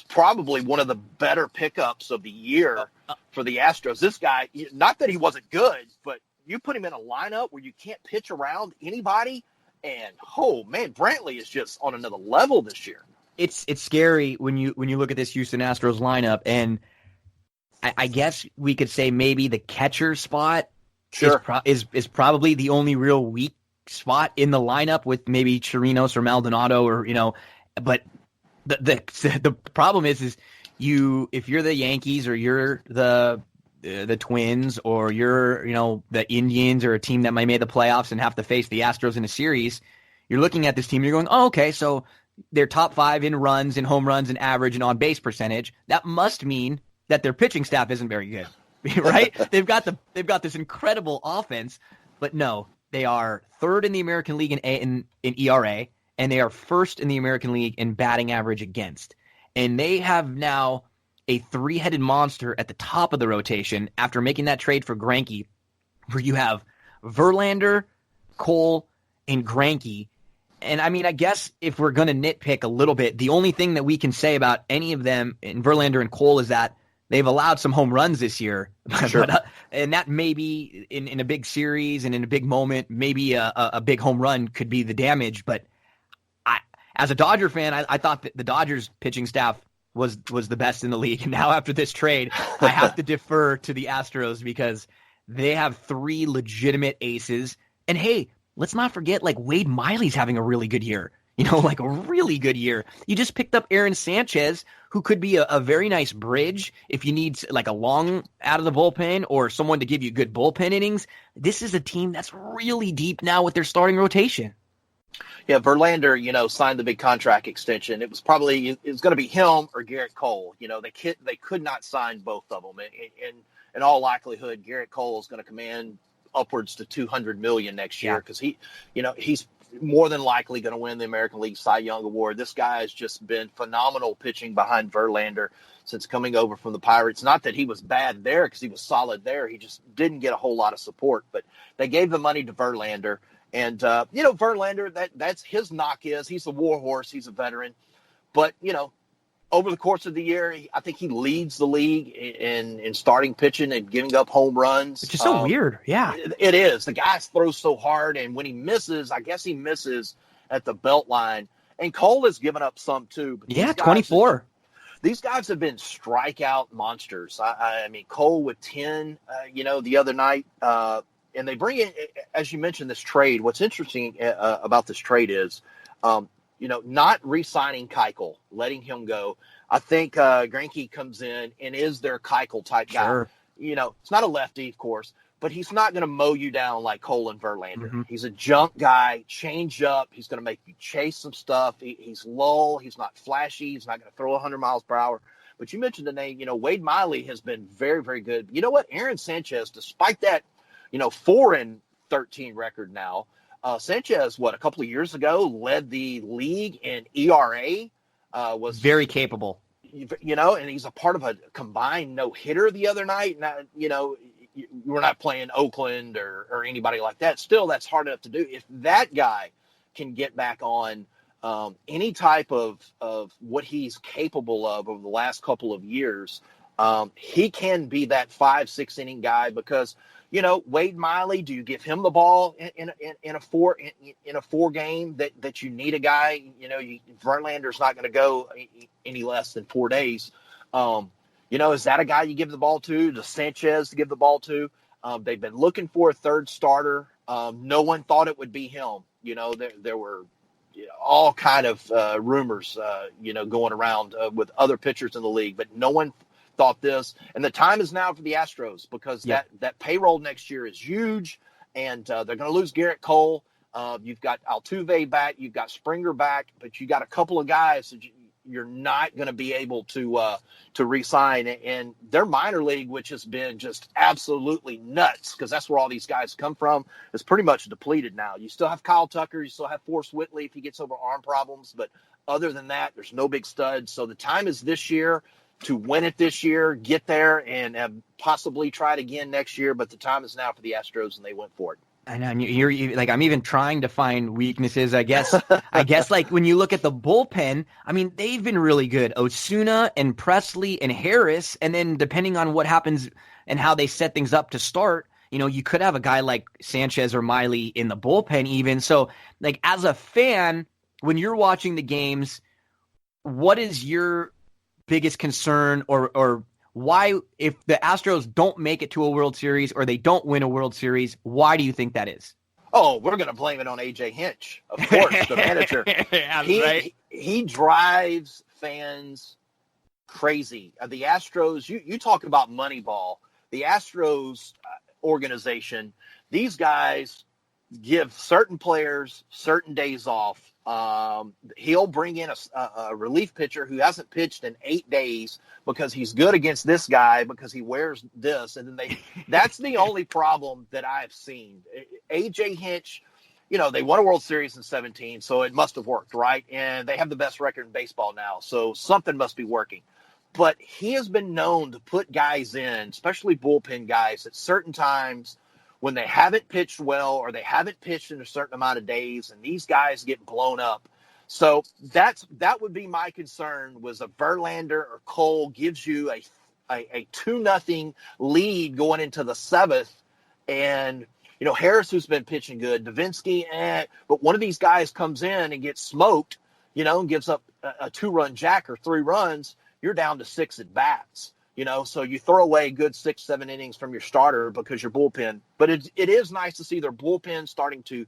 probably one of the better pickups of the year for the Astros. This guy, not that he wasn't good, but you put him in a lineup where you can't pitch around anybody, and Brantley is just on another level this year. It's scary when you look at this Houston Astros lineup, and I guess we could say maybe the catcher spot is probably the only real weak spot in the lineup, with maybe Chirinos or Maldonado, or but the problem is if you're the Yankees, or you're the Twins, or you're the Indians, or a team that might make the playoffs and have to face the Astros in a series, you're looking at this team and you're going, oh, okay, so they're top 5 in runs, in home runs, and average, and on base percentage. That must mean that their pitching staff isn't very good, right? They've got this incredible offense, but no, they are 3rd in the American League in ERA, and they are 1st in the American League in batting average against. And they have now a 3-headed monster at the top of the rotation after making that trade for Greinke, where you have Verlander, Cole, and Greinke. And I mean, I guess if we're going to nitpick a little bit, the only thing that we can say about any of them in Verlander and Cole is that they've allowed some home runs this year. Sure. And that maybe in a big series and in a big moment, maybe a big home run could be the damage. But as a Dodger fan, I thought that the Dodgers pitching staff was the best in the league. And now after this trade, I have to defer to the Astros because they have 3 legitimate aces. And hey, let's not forget, Wade Miley's having a really good year. A really good year. You just picked up Aaron Sanchez, who could be a very nice bridge if you need a long out of the bullpen or someone to give you good bullpen innings. This is a team that's really deep now with their starting rotation. Yeah, Verlander, signed the big contract extension. It was going to be him or Garrett Cole. They could not sign both of them. In all likelihood, Garrett Cole is going to command upwards to $200 million next year because he's more than likely going to win the American League Cy Young Award. This guy has just been phenomenal pitching behind Verlander since coming over from the Pirates. Not that he was bad there, because he was solid there. He just didn't get a whole lot of support. But they gave the money to Verlander. And, Verlander, that's his knock is he's a war horse. He's a veteran. But, over the course of the year, I think he leads the league in starting pitching and giving up home runs. Which is so weird. Yeah. It is. The guy throws so hard, and when he misses, I guess he misses at the belt line. And Cole has given up some too. But 24. These guys have been strikeout monsters. I mean, Cole with 10, the other night. And they bring in, as you mentioned, this trade. What's interesting about this trade is, not re-signing Keuchel, letting him go. I think Greinke comes in and is their Keuchel type guy. Sure. It's not a lefty, of course, but he's not going to mow you down like Cole and Verlander. Mm-hmm. He's a junk guy, change up. He's going to make you chase some stuff. He's lull. He's not flashy. He's not going to throw 100 miles per hour. But you mentioned the name, Wade Miley has been very, very good. You know what? Aaron Sanchez, despite that, 4-13 record now, Sanchez, a couple of years ago, led the league in ERA. Was very capable, and he's a part of a combined no-hitter the other night. And, we're not playing Oakland or anybody like that. Still, that's hard enough to do. If that guy can get back on any type of what he's capable of over the last couple of years, he can be that 5-6 inning guy because – Wade Miley, do you give him the ball in a four game that you need a guy? Verlander's not going to go any less than 4 days. Is that a guy you give the ball to? Does Sanchez to give the ball to? They've been looking for a third starter. No one thought it would be him. There were all kind of rumors, going around with other pitchers in the league, but no one thought this. And the time is now for the Astros because that payroll next year is huge, and they're going to lose Garrett Cole. You've got Altuve back, you've got Springer back, but you got a couple of guys that you're not going to be able to re-sign. And their minor league, which has been just absolutely nuts because that's where all these guys come from, is pretty much depleted now. You still have Kyle Tucker, you still have Forrest Whitley if he gets over arm problems, but other than that, there's no big studs. So the time is this year to win it this year, get there, and possibly try it again next year. But the time is now for the Astros, and they went for it. I know, and you're like, I'm even trying to find weaknesses, I guess. Like when you look at the bullpen, I mean, they've been really good. Osuna and Presley and Harris, and then depending on what happens and how they set things up to start, you could have a guy like Sanchez or Miley in the bullpen even. So, like, as a fan, when you're watching the games, what is your biggest concern or why, if the Astros don't make it to a World Series or they don't win a World Series, why do you think that is? Oh, we're going to blame it on A.J. Hinch, of course, the manager. He drives fans crazy. The Astros, you talk about Moneyball. The Astros organization, these guys give certain players certain days off. He'll bring in a relief pitcher who hasn't pitched in 8 days because he's good against this guy because he wears this. And then that's the only problem that I've seen. AJ Hinch, they won a World Series in 2017, so it must have worked, right? And they have the best record in baseball now, so something must be working. But he has been known to put guys in, especially bullpen guys, at certain times when they haven't pitched well or they haven't pitched in a certain amount of days, and these guys get blown up. So that would be my concern, was a Verlander or Cole gives you a 2-0 lead going into the 7th. And, Harris, who's been pitching good, Davinsky, but one of these guys comes in and gets smoked, and gives up a 2-run jack or 3 runs, you're down to 6 at bats. So you throw away good 6-7 innings from your starter because your bullpen. But it is nice to see their bullpen starting to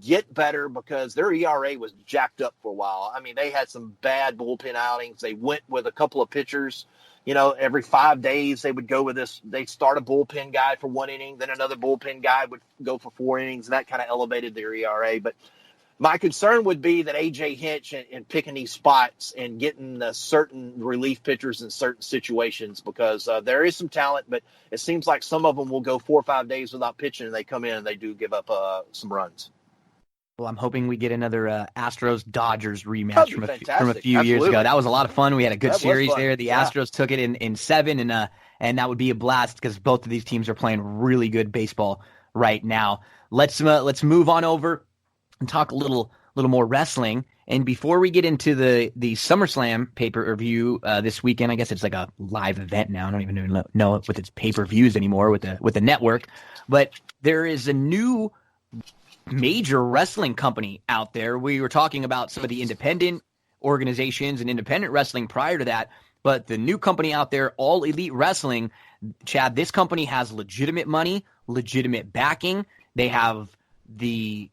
get better because their ERA was jacked up for a while. I mean, they had some bad bullpen outings. They went with a couple of pitchers. Every 5 days they would go with this. They'd start a bullpen guy for 1 inning, then another bullpen guy would go for 4 innings, and that kind of elevated their ERA. But my concern would be that A.J. Hinch and picking these spots and getting certain relief pitchers in certain situations because there is some talent, but it seems like some of them will go 4 or 5 days without pitching, and they come in and they do give up some runs. Well, I'm hoping we get another Astros-Dodgers rematch from a few years ago. That was a lot of fun. We had a good series there. The Astros took it in 7, and that would be a blast because both of these teams are playing really good baseball right now. Let's move on over and talk a little more wrestling. And before we get into the SummerSlam pay-per-view this weekend, I guess it's like a live event now. I don't even know if it's pay-per-views anymore with the network. But there is a new major wrestling company out there. We were talking about some of the independent organizations and independent wrestling prior to that. But the new company out there, All Elite Wrestling, Chad, this company has legitimate money, legitimate backing. They have the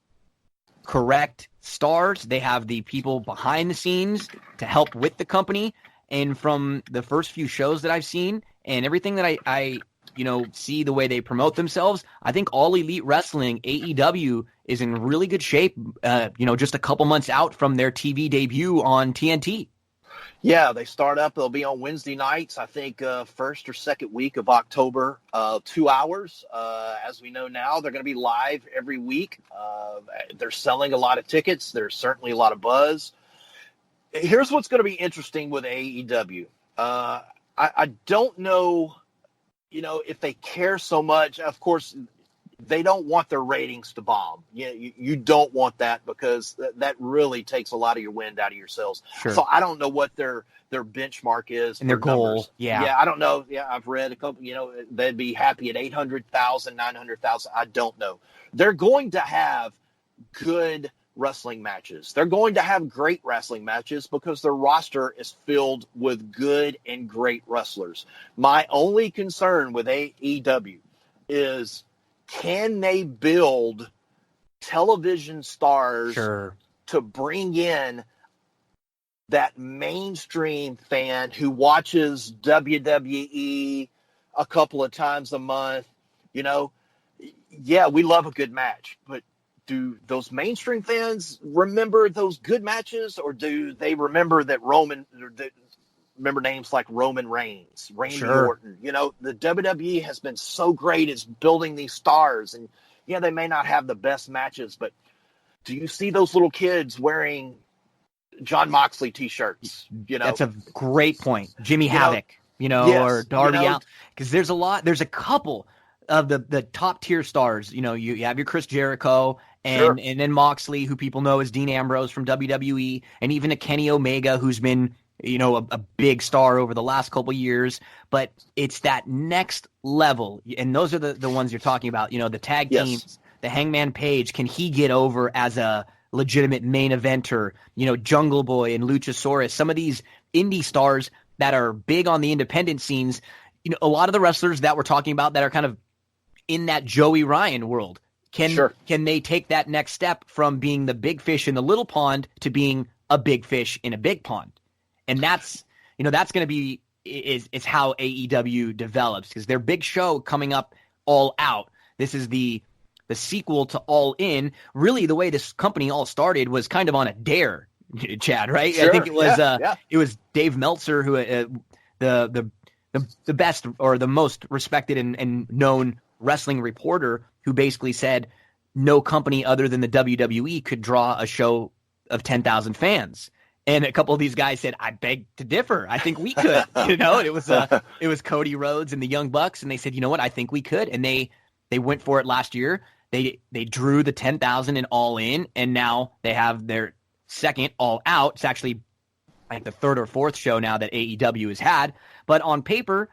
correct stars. They have the people behind the scenes to help with the company. And from the first few shows that I've seen and everything that I see the way they promote themselves, I think All Elite Wrestling, AEW, is in really good shape, just a couple months out from their TV debut on TNT. Yeah, they start up. They'll be on Wednesday nights, I think, first or second week of October, 2 hours. As we know now, they're going to be live every week. They're selling a lot of tickets. There's certainly a lot of buzz. Here's what's going to be interesting with AEW. I don't know, if they care so much. Of course, they don't want their ratings to bomb. You don't want that because that really takes a lot of your wind out of your sails. Sure. So I don't know what their benchmark is and their goal. Numbers. Yeah, I don't know. Yeah, I've read a couple. They'd be happy at 800,000, 900,000. I don't know. They're going to have good wrestling matches. They're going to have great wrestling matches because their roster is filled with good and great wrestlers. My only concern with AEW is, can they build television stars Sure. to bring in that mainstream fan who watches WWE a couple of times a month. Yeah, we love a good match, but do those mainstream fans remember those good matches, or do they remember remember names like Roman Reigns, Randy Sure. Orton? The WWE has been so great at building these stars, and yeah, they may not have the best matches, but do you see those little kids wearing John Moxley t-shirts? That's a great point. Jimmy Havoc, yes, or Darby Allin, because there's a couple of the top tier stars. You have your Chris Jericho and then Moxley, who people know as Dean Ambrose from WWE, and even a Kenny Omega, who's been a big star over the last couple years. But it's that next level, and those are the ones you're talking about. The tag teams, the Hangman Page. Can he get over as a legitimate main eventer? Jungle Boy and Luchasaurus, some of these indie stars that are big on the independent scenes. A lot of the wrestlers that we're talking about that are kind of in that Joey Ryan world. Can they take that next step from being the big fish in the little pond to being a big fish in a big pond? And that's going to be is how AEW develops, because their big show coming up, All Out. This is the sequel to All In. Really, the way this company all started was kind of on a dare, Chad, right? Sure. I think it was it was Dave Meltzer, who the best or the most respected and known wrestling reporter, who basically said no company other than the WWE could draw a show of 10,000 fans. And a couple of these guys said, "I beg to differ. I think we could." And it was Cody Rhodes and the Young Bucks, and they said, "You know what? I think we could." And they went for it last year. They drew the 10,000 in All In, and now they have their second All Out. It's actually like the third or fourth show now that AEW has had. But on paper,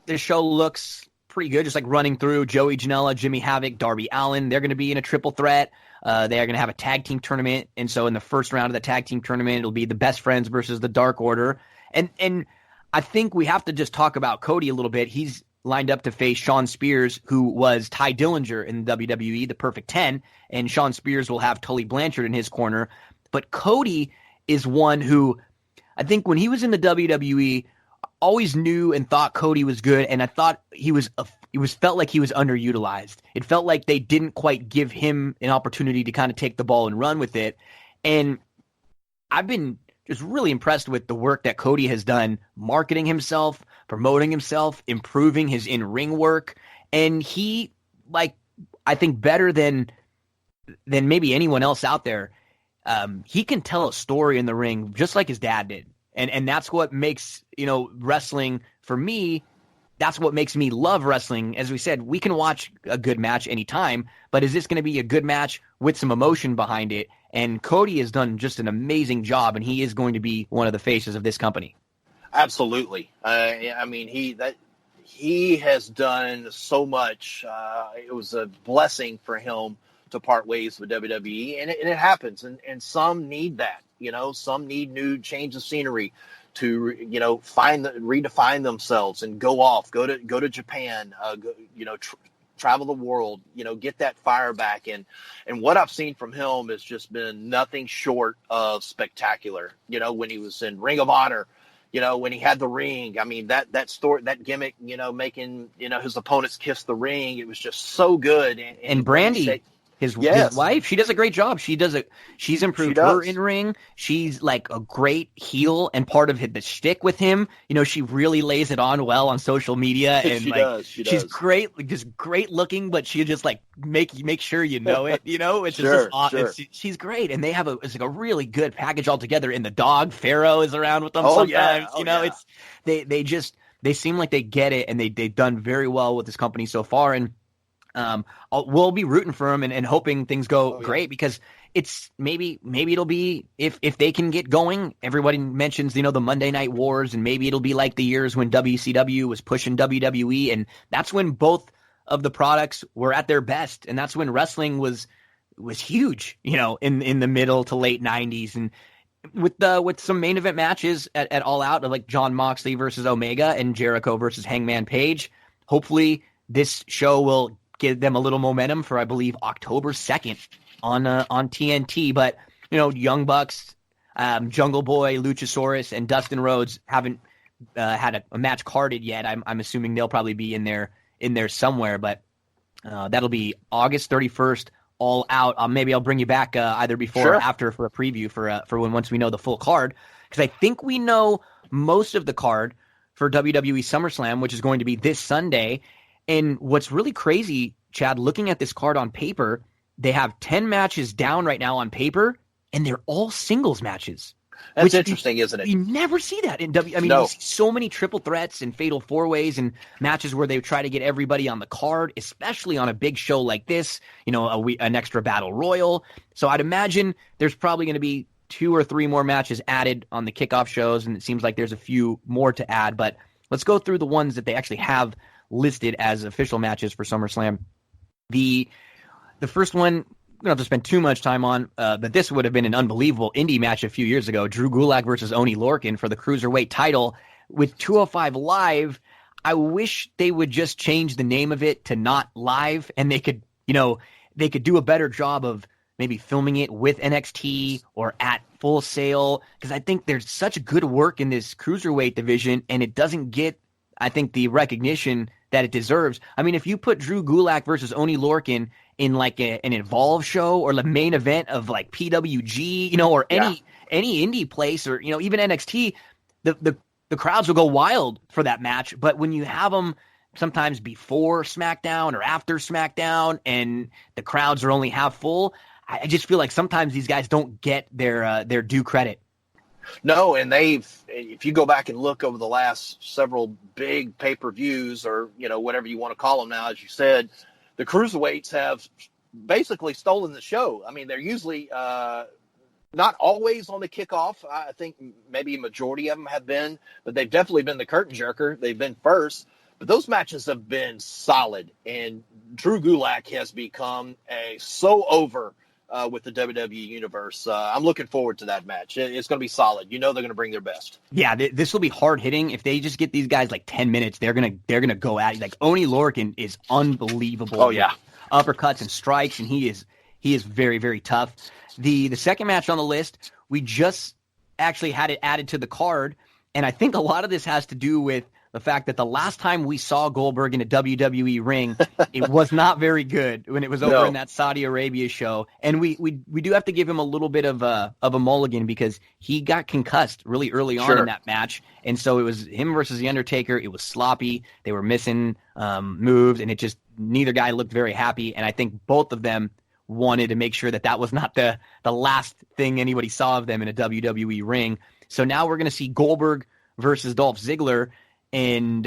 this show looks pretty good. Just like running through Joey Janela, Jimmy Havoc, Darby Allin. They're going to be in a triple threat. They are going to have a tag team tournament. And so in the first round of the tag team tournament, it'll be the Best Friends versus the Dark Order. And I think we have to just talk about Cody a little bit. He's lined up to face Shawn Spears, who was Ty Dillinger in WWE, the Perfect 10, and Shawn Spears will have Tully Blanchard in his corner. But Cody is one who, I think when he was in the WWE, always knew and thought Cody was good, and I thought felt like he was underutilized. It felt like they didn't quite give him an opportunity to kind of take the ball and run with it. And I've been just really impressed with the work that Cody has done, marketing himself, promoting himself, improving his in-ring work. And he, I think better than maybe anyone else out there, he can tell a story in the ring just like his dad did. And that's what makes, wrestling for me, that's what makes me love wrestling. As we said, we can watch a good match anytime, but is this going to be a good match with some emotion behind it? And Cody has done just an amazing job, and he is going to be one of the faces of this company. Absolutely. He has done so much. It was a blessing for him to part ways with WWE, and it happens. And some need that. Some need new change of scenery to redefine themselves and go to Japan, travel the world, get that fire back. And what I've seen from him has just been nothing short of spectacular. When he was in Ring of Honor, when he had the ring, that story, that gimmick, making, his opponents kiss the ring, it was just so good. And Brandy, his wife, she does a great job. She's improved her in ring. She's like a great heel, and part of the shtick with him, she really lays it on well on social media, and she's great, just great looking, but she just make sure it. It's just awesome. She's great, and they have it's like a really good package altogether. And the dog Pharaoh is around with them sometimes. It's they seem like they get it, and they've done very well with this company so far. And we'll be rooting for him and hoping things go great, because it's maybe it'll be if they can get going. Everybody mentions the Monday Night Wars, and maybe it'll be like the years when WCW was pushing WWE, and that's when both of the products were at their best, and that's when wrestling was huge, in the middle to late 90s, and with some main event matches at All Out, like John Moxley versus Omega and Jericho versus Hangman Page. Hopefully this show will give them a little momentum for, I believe, October 2nd on TNT. But, Young Bucks, Jungle Boy, Luchasaurus, and Dustin Rhodes haven't had a match carded yet. I'm assuming they'll probably be in there somewhere. But that'll be August 31st, All Out. Maybe I'll bring you back either before or after for a preview for once we know the full card, because I think we know most of the card for WWE SummerSlam, which is going to be this Sunday. And what's really crazy, Chad, looking at this card on paper, they have 10 matches down right now on paper, and they're all singles matches. That's interesting, isn't it? You never see that in WWE. I mean, you see so many triple threats and fatal four-ways and matches where they try to get everybody on the card, especially on a big show like this, an extra battle royal. So I'd imagine there's probably going to be 2 or 3 more matches added on the kickoff shows, and it seems like there's a few more to add. But let's go through the ones that they actually have listed as official matches for SummerSlam. The first one, we don't have to spend too much time on, but this would have been an unbelievable indie match a few years ago. Drew Gulak versus Oney Lorcan for the Cruiserweight title with 205 Live. I wish they would just change the name of it to Not Live, and they could do a better job of maybe filming it with NXT or at Full Sail, because I think there's such good work in this Cruiserweight division, and it doesn't get, I think, the recognition that it deserves. I mean, if you put Drew Gulak versus Oney Lorcan in like an Evolve show or the main event of like PWG, or any indie place, or even NXT, the crowds will go wild for that match. But when you have them sometimes before SmackDown or after SmackDown and the crowds are only half full, I just feel like sometimes these guys don't get their due credit. No, and if you go back and look over the last several big pay-per-views or, whatever you want to call them now, as you said, the Cruiserweights have basically stolen the show. I mean, they're usually not always on the kickoff. I think maybe a majority of them have been, but they've definitely been the curtain jerker. They've been first. But those matches have been solid, and Drew Gulak has become so over with the WWE Universe. I'm looking forward to that match. It's going to be solid. They're going to bring their best. Yeah, this will be hard hitting. If they just get these guys like 10 minutes, they're gonna go at it. Like Oney Lorcan is unbelievable. Oh yeah, uppercuts and strikes, and he is very, very tough. The second match on the list, we just actually had it added to the card, and I think a lot of this has to do with the fact that the last time we saw Goldberg in a WWE ring, it was not very good when it was over in that Saudi Arabia show. And we do have to give him a little bit of a mulligan because he got concussed really early on in that match. And so it was him versus The Undertaker. It was sloppy. They were missing moves, and neither guy looked very happy. And I think both of them wanted to make sure that was not the last thing anybody saw of them in a WWE ring. So now we're going to see Goldberg versus Dolph Ziggler. And,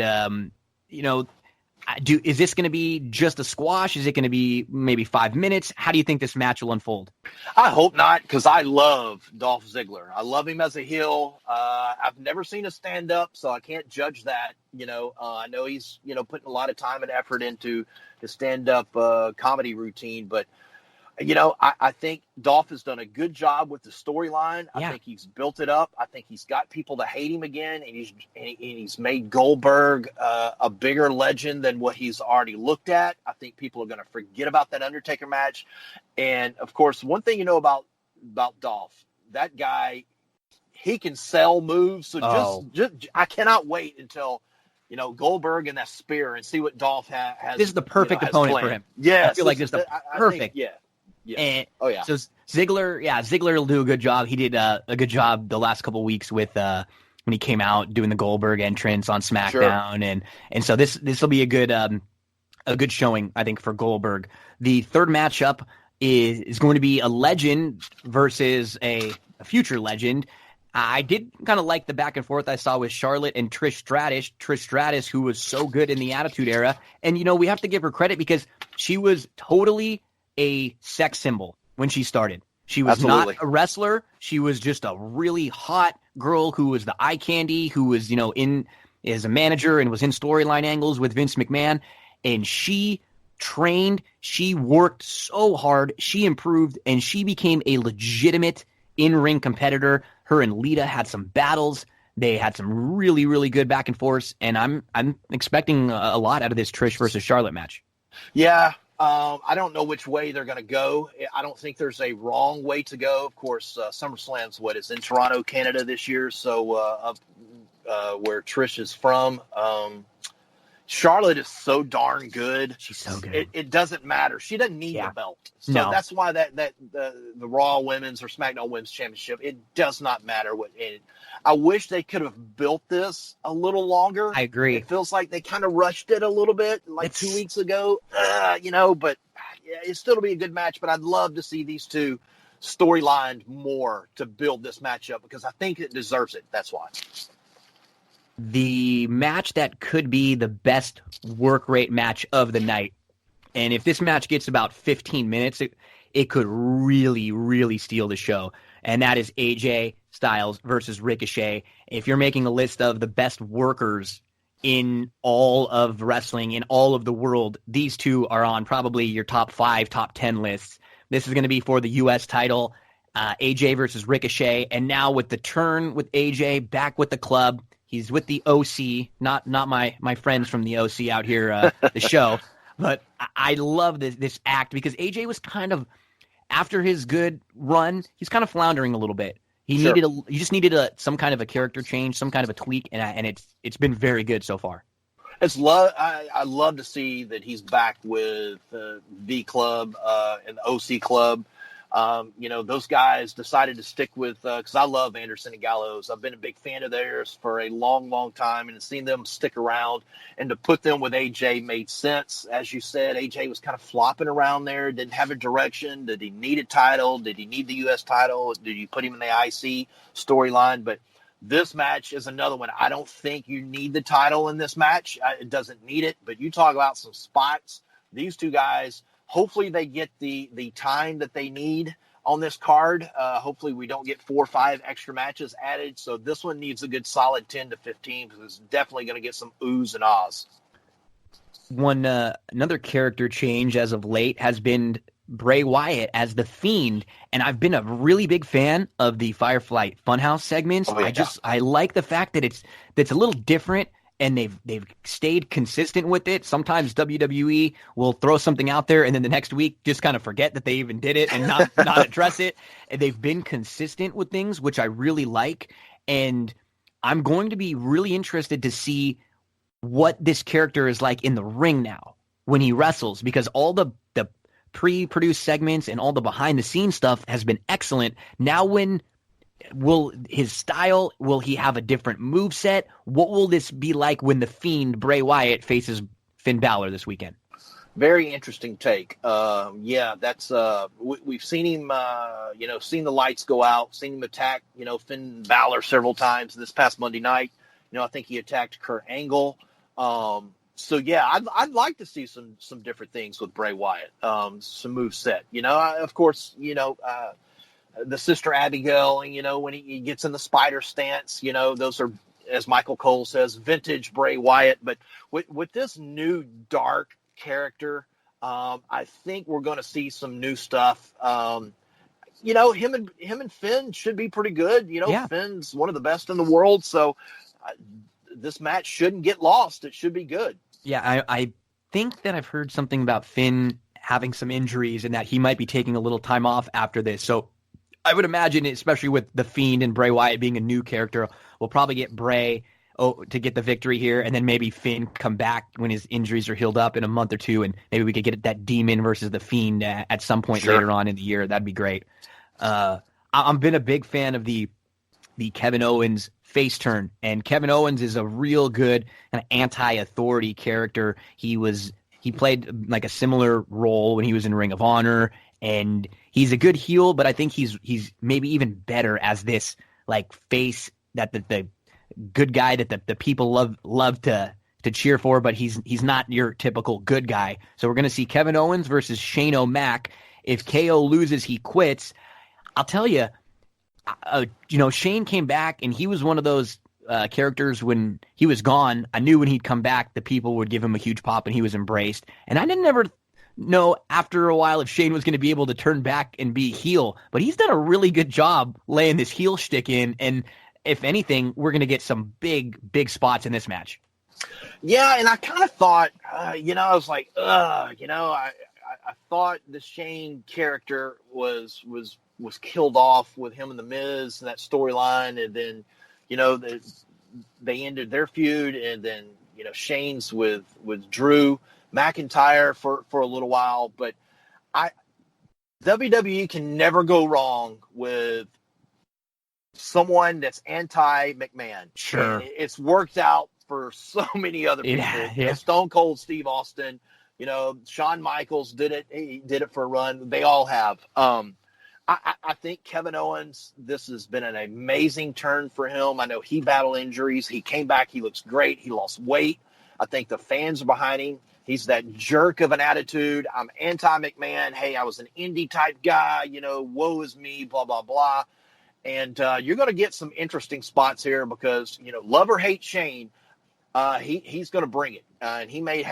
is this going to be just a squash? Is it going to be maybe 5 minutes? How do you think this match will unfold? I hope not, because I love Dolph Ziggler. I love him as a heel. I've never seen a stand-up, so I can't judge that. I know he's, putting a lot of time and effort into his stand-up comedy routine, but I think Dolph has done a good job with the storyline. I think he's built it up. I think he's got people to hate him again, and he's made Goldberg a bigger legend than what he's already looked at. I think people are going to forget about that Undertaker match. And, of course, one thing about Dolph, that guy, he can sell moves. So just I cannot wait until Goldberg and that spear and see what Dolph has. This is the perfect opponent for him. Yes. I feel like this is the perfect. Yeah. And so Ziggler will do a good job. He did a good job the last couple of weeks with when he came out doing the Goldberg entrance on SmackDown, and so this will be a good showing, I think, for Goldberg. The third matchup is going to be a legend versus a future legend. I did kind of like the back and forth I saw with Charlotte and Trish Stratus. Trish Stratus, who was so good in the Attitude Era, and we have to give her credit because she was totally a sex symbol when she started. She was not a wrestler. She was just a really hot girl who was the eye candy, who was, in as a manager and was in storyline angles with Vince McMahon. And she trained, she worked so hard, she improved, and she became a legitimate in-ring competitor. Her and Lita had some battles. They had some really, really good back and forth. And I'm expecting a lot out of this Trish versus Charlotte match. Yeah. I don't know which way they're going to go. I don't think there's a wrong way to go. Of course, SummerSlam's is in Toronto, Canada this year, so up where Trish is from. Charlotte is so darn good. She's so good. It doesn't matter. She doesn't need the belt. So that's why the Raw Women's or SmackDown Women's Championship, it does not matter what. I wish they could have built this a little longer. I agree. It feels like they kind of rushed it a little bit, 2 weeks ago. But it's still to be a good match. But I'd love to see these two storylined more to build this match up because I think it deserves it. That's why. The match that could be the best work rate match of the night. And if this match gets about 15 minutes, it could really, really steal the show. And that is AJ Styles versus Ricochet. If you're making a list of the best workers in all of wrestling, in all of the world, these two are on probably your top 5, top 10 lists. This is going to be for the U.S. title, AJ versus Ricochet. And now with the turn with AJ back with the club, he's with the OC, not my friends from the OC out here, the show. But I love this act because AJ was kind of, after his good run, he's kind of floundering a little bit. He just needed some kind of a character change, some kind of a tweak, and it's been very good so far. I love to see that he's back with V Club and the OC Club. Those guys decided to stick with, because I love Anderson and Gallows. I've been a big fan of theirs for a long, long time, and seeing them stick around and to put them with AJ made sense. As you said, AJ was kind of flopping around there, didn't have a direction. Did he need a title? Did he need the U.S. title? Did you put him in the IC storyline? But this match is another one. I don't think you need the title in this match. It doesn't need it, but you talk about some spots. These two guys, hopefully they get the time that they need on this card. Hopefully we don't get 4 or 5 extra matches added. So this one needs a good solid 10 to 15 because it's definitely going to get some oohs and ahs. Another character change as of late has been Bray Wyatt as the Fiend, and I've been a really big fan of the Firefly Funhouse segments. Oh, yeah. I like the fact that it's a little different. And they've stayed consistent with it. Sometimes WWE will throw something out there, and then the next week just kind of forget that they even did it and not address it. And they've been consistent with things, which I really like. And I'm going to be really interested to see what this character is like in the ring now when he wrestles, because all the pre-produced segments and all the behind-the-scenes stuff has been excellent. Now will his style, will he have a different moveset? What will this be like when the Fiend, Bray Wyatt, faces Finn Balor this weekend? Very interesting take. That's we've seen him, seen the lights go out, seen him attack, Finn Balor several times this past Monday night. I think he attacked Kurt Angle. I'd like to see some different things with Bray Wyatt, some moveset. Of course, the Sister Abigail, when he gets in the spider stance, those are, as Michael Cole says, vintage Bray Wyatt. But with this new dark character, I think we're going to see some new stuff. Him and Finn should be pretty good. Finn's one of the best in the world. So this match shouldn't get lost. It should be good. Yeah, I think that I've heard something about Finn having some injuries and that he might be taking a little time off after this. So I would imagine, especially with the Fiend and Bray Wyatt being a new character, we'll probably get Bray to get the victory here, and then maybe Finn come back when his injuries are healed up in a month or two, and maybe we could get that Demon versus the Fiend at some point later on in the year. That'd be great. I've been a big fan of the Kevin Owens face turn, and Kevin Owens is a real good kind of anti-authority character. He played like a similar role when he was in Ring of Honor, and he's a good heel, but I think he's maybe even better as this like face that the good guy that the people love to cheer for, but he's not your typical good guy. So we're going to see Kevin Owens versus Shane O'Mac. If KO loses, he quits. I'll tell you, Shane came back, and he was one of those characters when he was gone. I knew when he'd come back, the people would give him a huge pop, and he was embraced. And I didn't ever know after a while if Shane was going to be able to turn back and be heel, but he's done a really good job laying this heel shtick in, and if anything, we're going to get some big spots in this match. Yeah, and I kind of thought, I was like, I thought the Shane character was killed off with him and the Miz and that storyline, and then they ended their feud, and then Shane's with Drew McIntyre for a little while. But WWE can never go wrong with someone that's anti-McMahon. Sure. And it's worked out for so many other people. Yeah. Stone Cold Steve Austin, Shawn Michaels did it. He did it for a run. They all have. I think Kevin Owens, this has been an amazing turn for him. I know he battled injuries. He came back. He looks great. He lost weight. I think the fans are behind him. He's that jerk of an attitude. I'm anti-McMahon. Hey, I was an indie type guy. Woe is me, blah, blah, blah. And you're going to get some interesting spots here because, love or hate Shane, he's going to bring it. And he may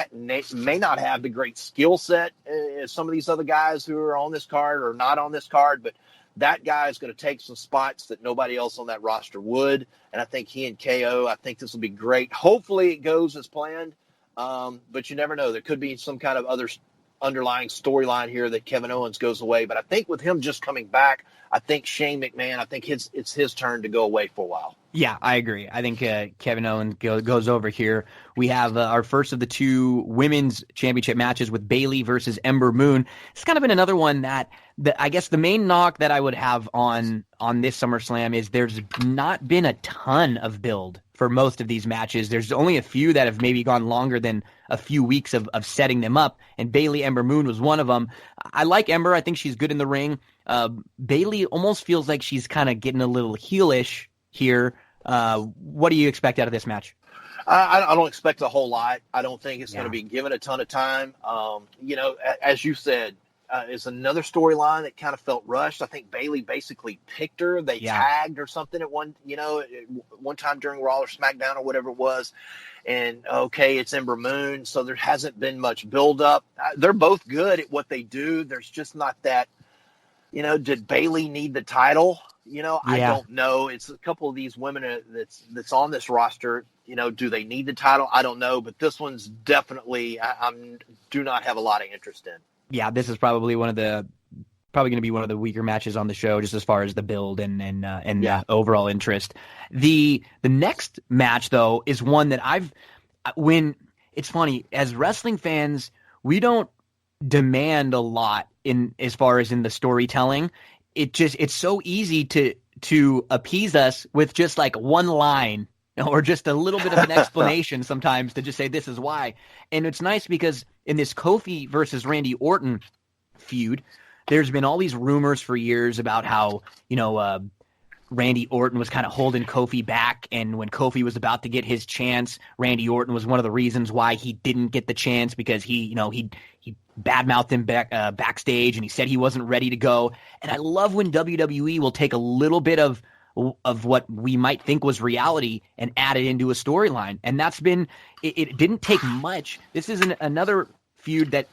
not have the great skill set as some of these other guys who are on this card or not on this card, but that guy is going to take some spots that nobody else on that roster would. And I think he and KO, I think this will be great. Hopefully it goes as planned, but you never know. There could be some kind of other underlying storyline here that Kevin Owens goes away. But I think with him just coming back, I think Shane McMahon, I think it's his turn to go away for a while. Yeah, I agree. I think Kevin Owens goes over here. We have our first of the two women's championship matches with Bayley versus Ember Moon. It's kind of been another one that I guess the main knock that I would have on this SummerSlam is there's not been a ton of build for most of these matches. There's only a few that have maybe gone longer than a few weeks of setting them up, and Bayley Ember Moon was one of them. I like Ember. I think she's good in the ring. Bayley almost feels like she's kind of getting a little heelish here. What do you expect out of this match? I don't expect a whole lot. I don't think it's going to be given a ton of time. As you said, it's another storyline that kind of felt rushed. I think Bayley basically picked her. They tagged or something at one time during Raw or SmackDown or whatever it was. And okay, it's Ember Moon, so there hasn't been much buildup. They're both good at what they do. There's just not that. Did Bayley need the title? I don't know. It's a couple of these women that's on this roster. Do they need the title? I don't know. But this one's definitely I do not have a lot of interest in. Yeah, this is probably going to be one of the weaker matches on the show, just as far as the build and overall interest. The next match though is one that when it's funny, as wrestling fans, we don't demand a lot as far as in the storytelling. It's so easy to appease us with just like one line or just a little bit of an explanation sometimes to just say this is why. And it's nice because in this Kofi versus Randy Orton feud, there's been all these rumors for years about how, Randy Orton was kind of holding Kofi back, and when Kofi was about to get his chance, Randy Orton was one of the reasons why he didn't get the chance because he badmouthed him backstage, and he said he wasn't ready to go. And I love when WWE will take a little bit of what we might think was reality and add it into a storyline. And that's been it didn't take much. This is another feud that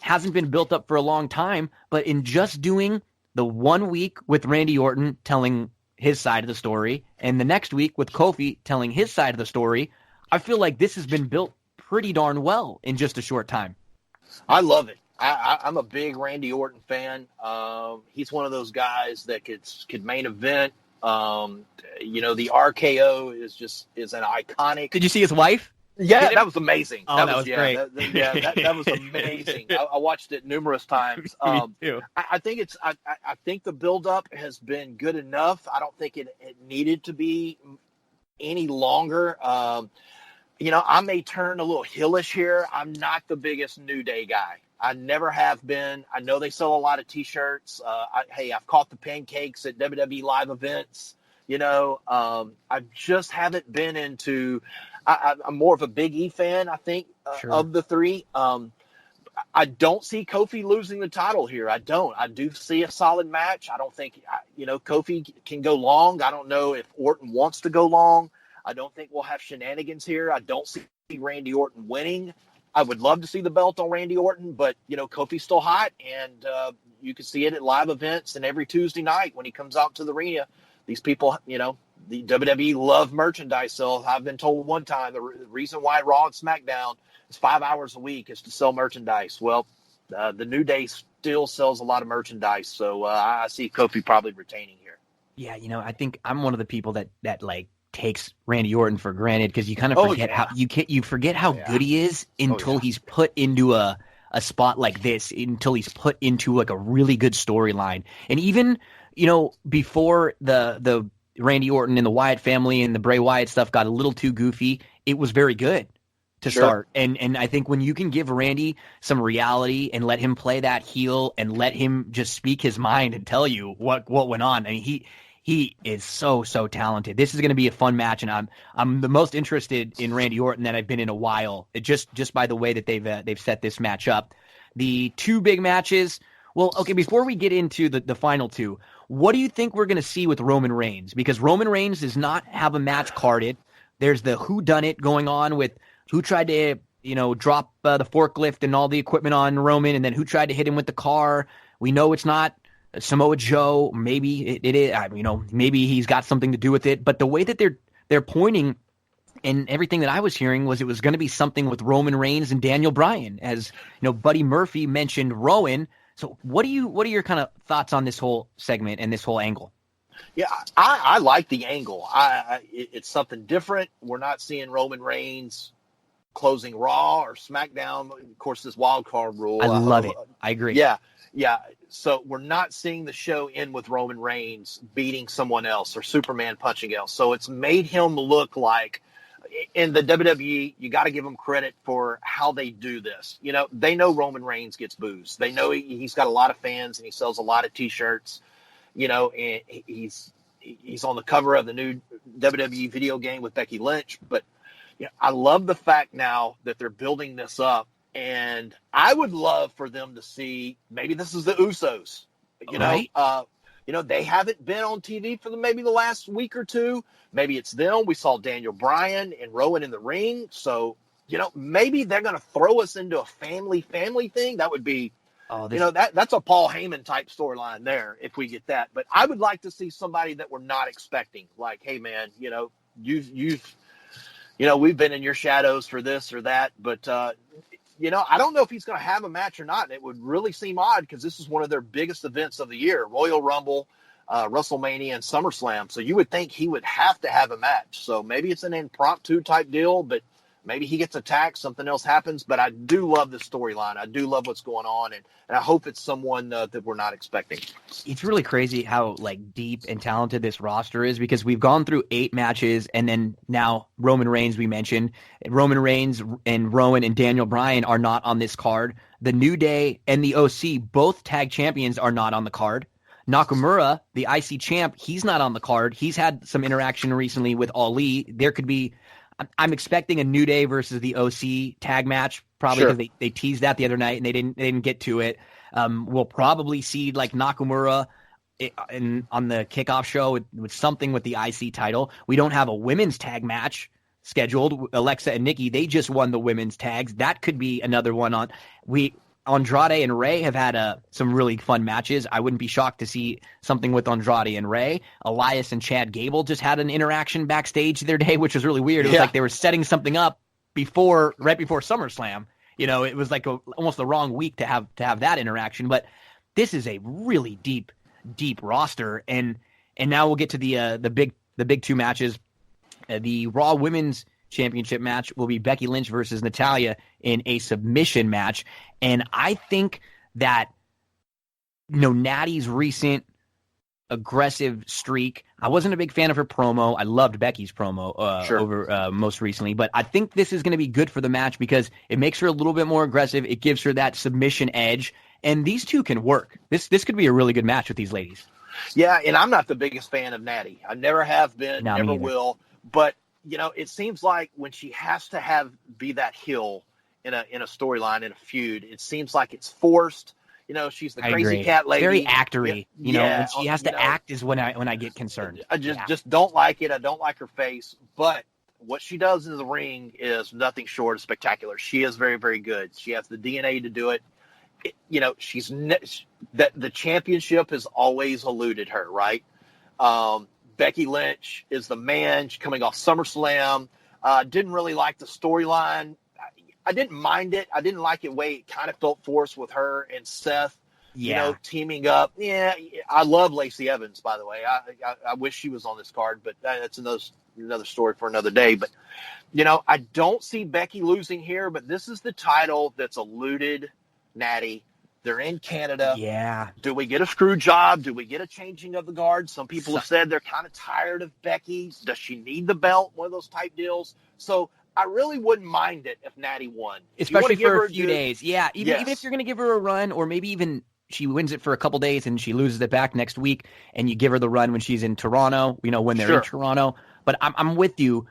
hasn't been built up for a long time, but in just doing the 1 week with Randy Orton telling his side of the story, and the next week with Kofi telling his side of the story, I feel like this has been built pretty darn well in just a short time. I love it. I'm a big Randy Orton fan. He's one of those guys that could main event. The RKO is an iconic. Did you see his wife? Yeah, that was amazing. Oh, that was great. That was amazing. I watched it numerous times. Me too. I think I think the buildup has been good enough. I don't think it needed to be any longer. I may turn a little heelish here. I'm not the biggest New Day guy. I never have been. I know they sell a lot of T-shirts. I've caught the pancakes at WWE live events. I just haven't been into. I'm more of a Big E fan, I think, of the three. I don't see Kofi losing the title here. I don't. I do see a solid match. I don't think, Kofi can go long. I don't know if Orton wants to go long. I don't think we'll have shenanigans here. I don't see Randy Orton winning. I would love to see the belt on Randy Orton, but, Kofi's still hot, and you can see it at live events and every Tuesday night when he comes out to the arena. These people, the WWE love merchandise sales. I've been told one time the reason why Raw and SmackDown is 5 hours a week is to sell merchandise. Well, The New Day still sells a lot of merchandise, so I see Kofi probably retaining here. Yeah, I think I'm one of the people that like takes Randy Orton for granted because you kind of forget how you forget how good he is until he's put into a spot like this, until he's put into like a really good storyline. And even, before the Randy Orton and the Wyatt family and the Bray Wyatt stuff got a little too goofy, it was very good to start. And I think when you can give Randy some reality and let him play that heel and let him just speak his mind and tell you what went on, I mean, he is so talented. This is going to be a fun match, and I'm the most interested in Randy Orton that I've been in a while. Just by the way that they've set this match up. The two big matches. Well, okay, before we get into the final two, what do you think we're going to see with Roman Reigns? Because Roman Reigns does not have a match carded. There's the whodunit going on with who tried to, drop the forklift and all the equipment on Roman, and then who tried to hit him with the car. We know it's not Samoa Joe. Maybe it is. Maybe he's got something to do with it. But the way that they're pointing, and everything that I was hearing was it was going to be something with Roman Reigns and Daniel Bryan, as Buddy Murphy mentioned Rowan. So what are your kind of thoughts on this whole segment and this whole angle? Yeah, I like the angle. It's something different. We're not seeing Roman Reigns closing Raw or SmackDown. Of course, this wild card rule. I love it. I agree. Yeah. So we're not seeing the show end with Roman Reigns beating someone else or Superman punching else. So it's made him look like, in the WWE, you got to give them credit for how they do this. They know Roman Reigns gets boos. They know he's got a lot of fans and he sells a lot of T-shirts. And he's on the cover of the new WWE video game with Becky Lynch. But I love the fact now that they're building this up, and I would love for them to see, maybe this is the Usos. Right. They haven't been on TV for maybe the last week or two. Maybe it's them. We saw Daniel Bryan and Rowan in the ring. So, maybe they're going to throw us into a family thing. That would be, that's a Paul Heyman type storyline there if we get that. But I would like to see somebody that we're not expecting. Like, hey, man, we've been in your shadows for this or that. But, I don't know if he's going to have a match or not. It would really seem odd because this is one of their biggest events of the year, Royal Rumble, WrestleMania, and SummerSlam. So you would think he would have to have a match. So maybe it's an impromptu type deal, but maybe he gets attacked, something else happens. But I do love the storyline. I do love what's going on, and I hope it's someone that we're not expecting. It's really crazy how deep and talented this roster is, because we've gone through 8 matches, and then now Roman Reigns, we mentioned. Roman Reigns and Rowan and Daniel Bryan are not on this card. The New Day and the OC, both tag champions, are not on the card. Nakamura, the IC champ, he's not on the card. He's had some interaction recently with Ali. There could be, I'm expecting a New Day versus the OC tag match, probably because they teased that the other night and they didn't get to it. We'll probably see Nakamura on the kickoff show with something with the IC title. We don't have a women's tag match scheduled. Alexa and Nikki, they just won the women's tags. That could be another one on. Andrade and Rey have had some really fun matches. I wouldn't be shocked to see something with Andrade and Rey. Elias and Chad Gable just had an interaction backstage the other day, which was really weird. It was like they were setting something up right before SummerSlam. It was almost the wrong week to have that interaction. But this is a really deep roster, and now we'll get to the big 2 matches. The Raw Women's Championship match will be Becky Lynch versus Natalya in a submission match. And I think that, Natty's recent aggressive streak, I wasn't a big fan of her promo. I loved Becky's promo over most recently. But I think this is going to be good for the match because it makes her a little bit more aggressive. It gives her that submission edge. And these two can work. This could be a really good match with these ladies. Yeah, and I'm not the biggest fan of Natty. I never have been, never will. But it seems like when she has to be that heel in a storyline, in a feud, it seems like it's forced. She's the crazy cat lady. Very actory. When she has to act is when I get concerned. I just don't like it. I don't like her face. But what she does in the ring is nothing short of spectacular. She is very, very good. She has the DNA to do it. The championship has always eluded her, right? Becky Lynch is the man. She's coming off SummerSlam. Didn't really like the storyline. I didn't mind it. I didn't like the way it kind of felt forced with her and Seth, teaming up. Yeah, I love Lacey Evans, by the way. I wish she was on this card, but that's another story for another day. But, I don't see Becky losing here, but this is the title that's eluded Natty. They're in Canada. Yeah. Do we get a screw job? Do we get a changing of the guard? Some people have said they're kind of tired of Becky. Does she need the belt? One of those type deals. So I really wouldn't mind it if Natty won. Especially for a few days. Yeah. Even if you're going to give her a run, or maybe even she wins it for a couple days and she loses it back next week, and you give her the run when she's in Toronto, when they're in Toronto. But I'm with you.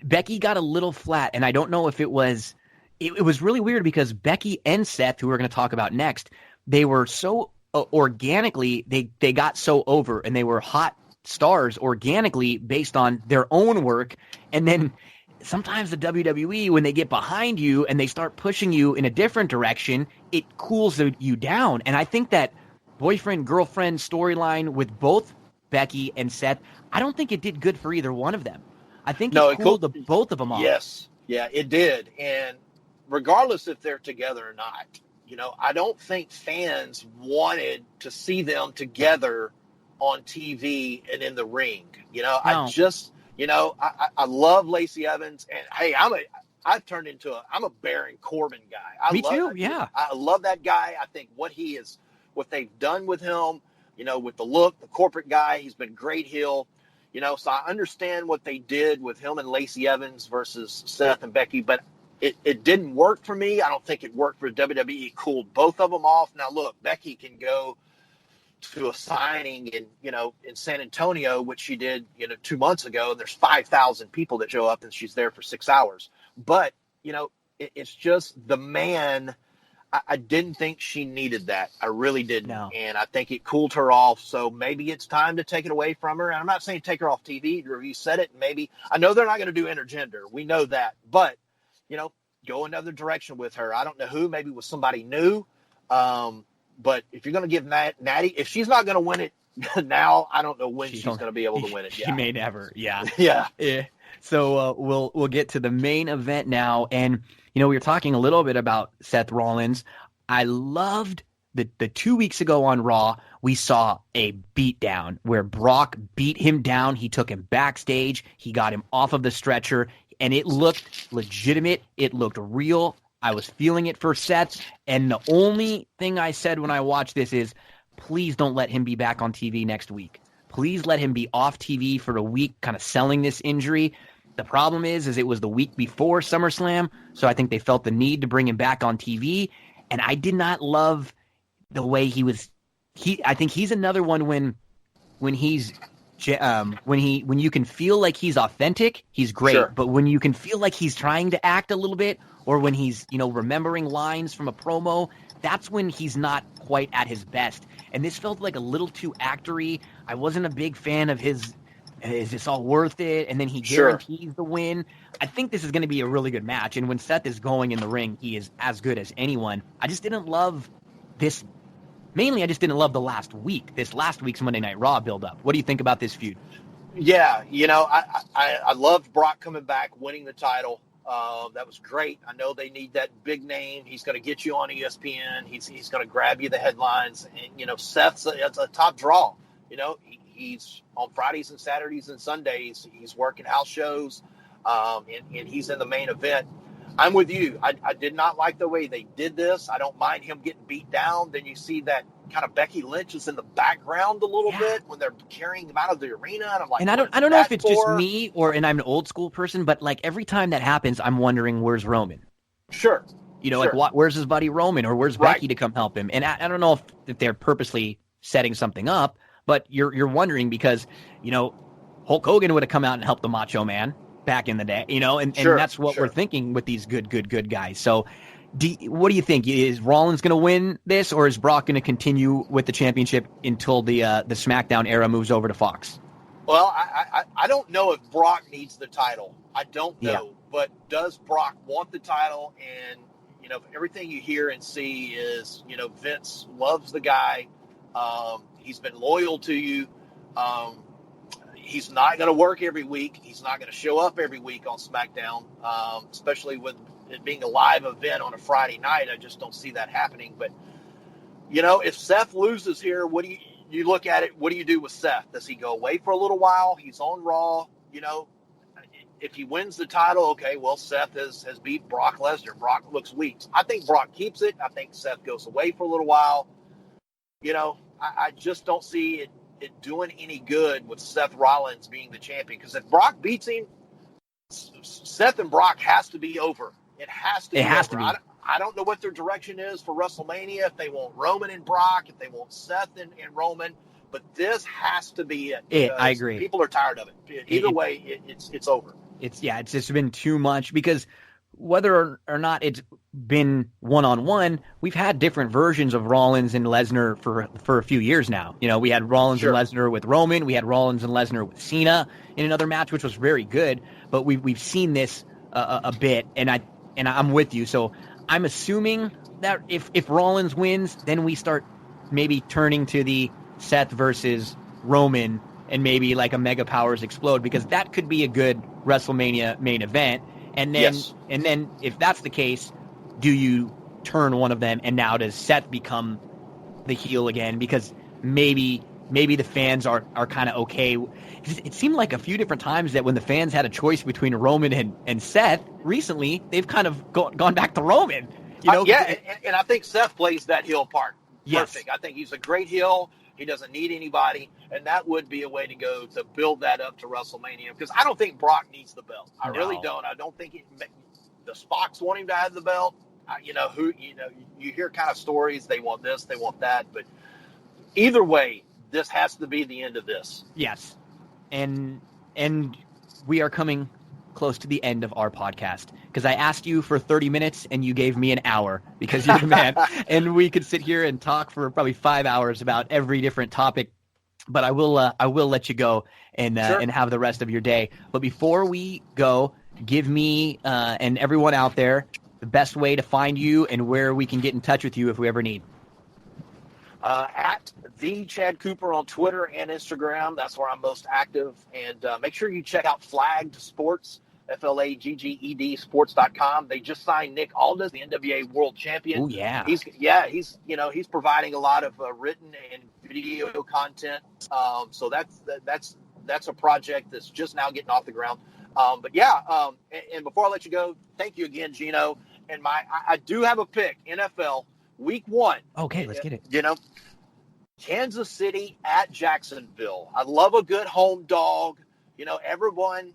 Becky got a little flat, and I don't know if it was – it was really weird because Becky and Seth, who we're going to talk about next, they were so organically, they got so over, and they were hot stars organically based on their own work. And then sometimes the WWE, when they get behind you and they start pushing you in a different direction, it cools you down. And I think that boyfriend-girlfriend storyline with both Becky and Seth, I don't think it did good for either one of them. I think it cooled both of them off. Yes. Yeah, it did. And regardless if they're together or not, I don't think fans wanted to see them together on TV and in the ring. No. I love Lacey Evans, and hey, I've turned into I'm a Baron Corbin guy. Me too. Yeah. I love that guy. I think what they've done with him, with the look, the corporate guy, he's been great heel. So I understand what they did with him and Lacey Evans versus Seth and Becky, but it didn't work for me. I don't think it worked for WWE. It cooled both of them off. Now, look, Becky can go to a signing in San Antonio, which she did, 2 months ago, and there's 5,000 people that show up and she's there for 6 hours. But, it's just the man. I didn't think she needed that. I really didn't. No. And I think it cooled her off. So maybe it's time to take it away from her. And I'm not saying take her off TV. The review said it. Maybe. I know they're not going to do intergender. We know that. But, go another direction with her. I don't know who. Maybe with somebody new. But if you're going to give Natty, if she's not going to win it now, I don't know when she's going to be able to win it. She may never. Yeah. Yeah. So we'll get to the main event now. And, we were talking a little bit about Seth Rollins. I loved the 2 weeks ago on Raw, we saw a beatdown where Brock beat him down. He took him backstage. He got him off of the stretcher, and it looked legitimate. It looked real. I was feeling it for Seth. And the only thing I said when I watched this is, please don't let him be back on TV next week. Please let him be off TV for a week, kind of selling this injury. The problem is it was the week before SummerSlam, so I think they felt the need to bring him back on TV. And I did not love the way he was. I think he's another one when he's when you can feel like he's authentic, he's great. Sure. But when you can feel like he's trying to act a little bit, or when he's remembering lines from a promo, that's when he's not quite at his best. And this felt like a little too actory. I wasn't a big fan of his. Is this all worth it? And then he guarantees the win. I think this is going to be a really good match. And when Seth is going in the ring, he is as good as anyone. I just didn't love this. Mainly, I just didn't love the last week. This last week's Monday Night Raw build-up. What do you think about this feud? Yeah, I loved Brock coming back, winning the title. That was great. I know they need that big name. He's going to get you on ESPN. He's going to grab you the headlines. And, Seth's a top draw. He's on Fridays and Saturdays and Sundays. He's working house shows, and he's in the main event. I'm with you. I did not like the way they did this. I don't mind him getting beat down. Then you see that kind of Becky Lynch is in the background a little bit when they're carrying him out of the arena. And I'm like, and I don't know if it's just me and I'm an old school person, but like every time that happens, I'm wondering where's Roman. Sure. Like where's his buddy Roman, or where's Becky to come help him? And I don't know if they're purposely setting something up. But you're wondering because, Hulk Hogan would have come out and helped the Macho Man back in the day, and that's what we're thinking with these good guys. So what do you think? Is Rollins going to win this, or is Brock going to continue with the championship until the SmackDown era moves over to Fox? Well, I don't know if Brock needs the title. I don't know. But does Brock want the title? And, everything you hear and see is, Vince loves the guy. He's been loyal to you. He's not going to work every week. He's not going to show up every week on SmackDown, especially with it being a live event on a Friday night. I just don't see that happening. But, if Seth loses here, what do you look at it? What do you do with Seth? Does he go away for a little while? He's on Raw, If he wins the title, okay, well, Seth has beat Brock Lesnar. Brock looks weak. I think Brock keeps it. I think Seth goes away for a little while. I just don't see it doing any good with Seth Rollins being the champion. Because if Brock beats him, Seth and Brock has to be over. It has to be over. I don't know what their direction is for WrestleMania, if they want Roman and Brock, if they want Seth and Roman. But this has to be it. I agree. People are tired of it. Either way, it's over. It's just been too much, because whether or not it's been one-on-one, we've had different versions of Rollins and Lesnar for a few years now. We had Rollins and Lesnar with Roman. We had Rollins and Lesnar with Cena in another match, which was very good. But we've seen this a bit, and I'm with you. So I'm assuming that if Rollins wins, then we start maybe turning to the Seth versus Roman, and maybe like a Mega Powers Explode, because that could be a good WrestleMania main event. And then if that's the case, do you turn one of them, and now does Seth become the heel again? Because maybe the fans are kind of okay. It seemed like a few different times that when the fans had a choice between Roman and Seth recently, they've kind of gone back to Roman. And I think Seth plays that heel part perfect. Yes. I think he's a great heel. He doesn't need anybody, and that would be a way to go to build that up to WrestleMania, because I don't think Brock needs the belt. I really don't. I don't think the Spocks want him to have the belt. You hear kind of stories. They want this, they want that, but either way, this has to be the end of this. Yes, and we are coming close to the end of our podcast, because I asked you for 30 minutes and you gave me an hour, because you're the man. And we could sit here and talk for probably 5 hours about every different topic, but I will let you go and have the rest of your day. But before we go, give me and everyone out there the best way to find you and where we can get in touch with you if we ever need. At the Chad Cooper on Twitter and Instagram. That's where I'm most active. And make sure you check out Flagged Sports, FLAGGED sports.com. They just signed Nick Aldis, the NWA World Champion. Oh yeah. He's providing a lot of written and video content. So that's a project that's just now getting off the ground. And before I let you go, thank you again, Gino. And I do have a pick, NFL Week 1. Okay, let's get it. Kansas City at Jacksonville. I love a good home dog. Everyone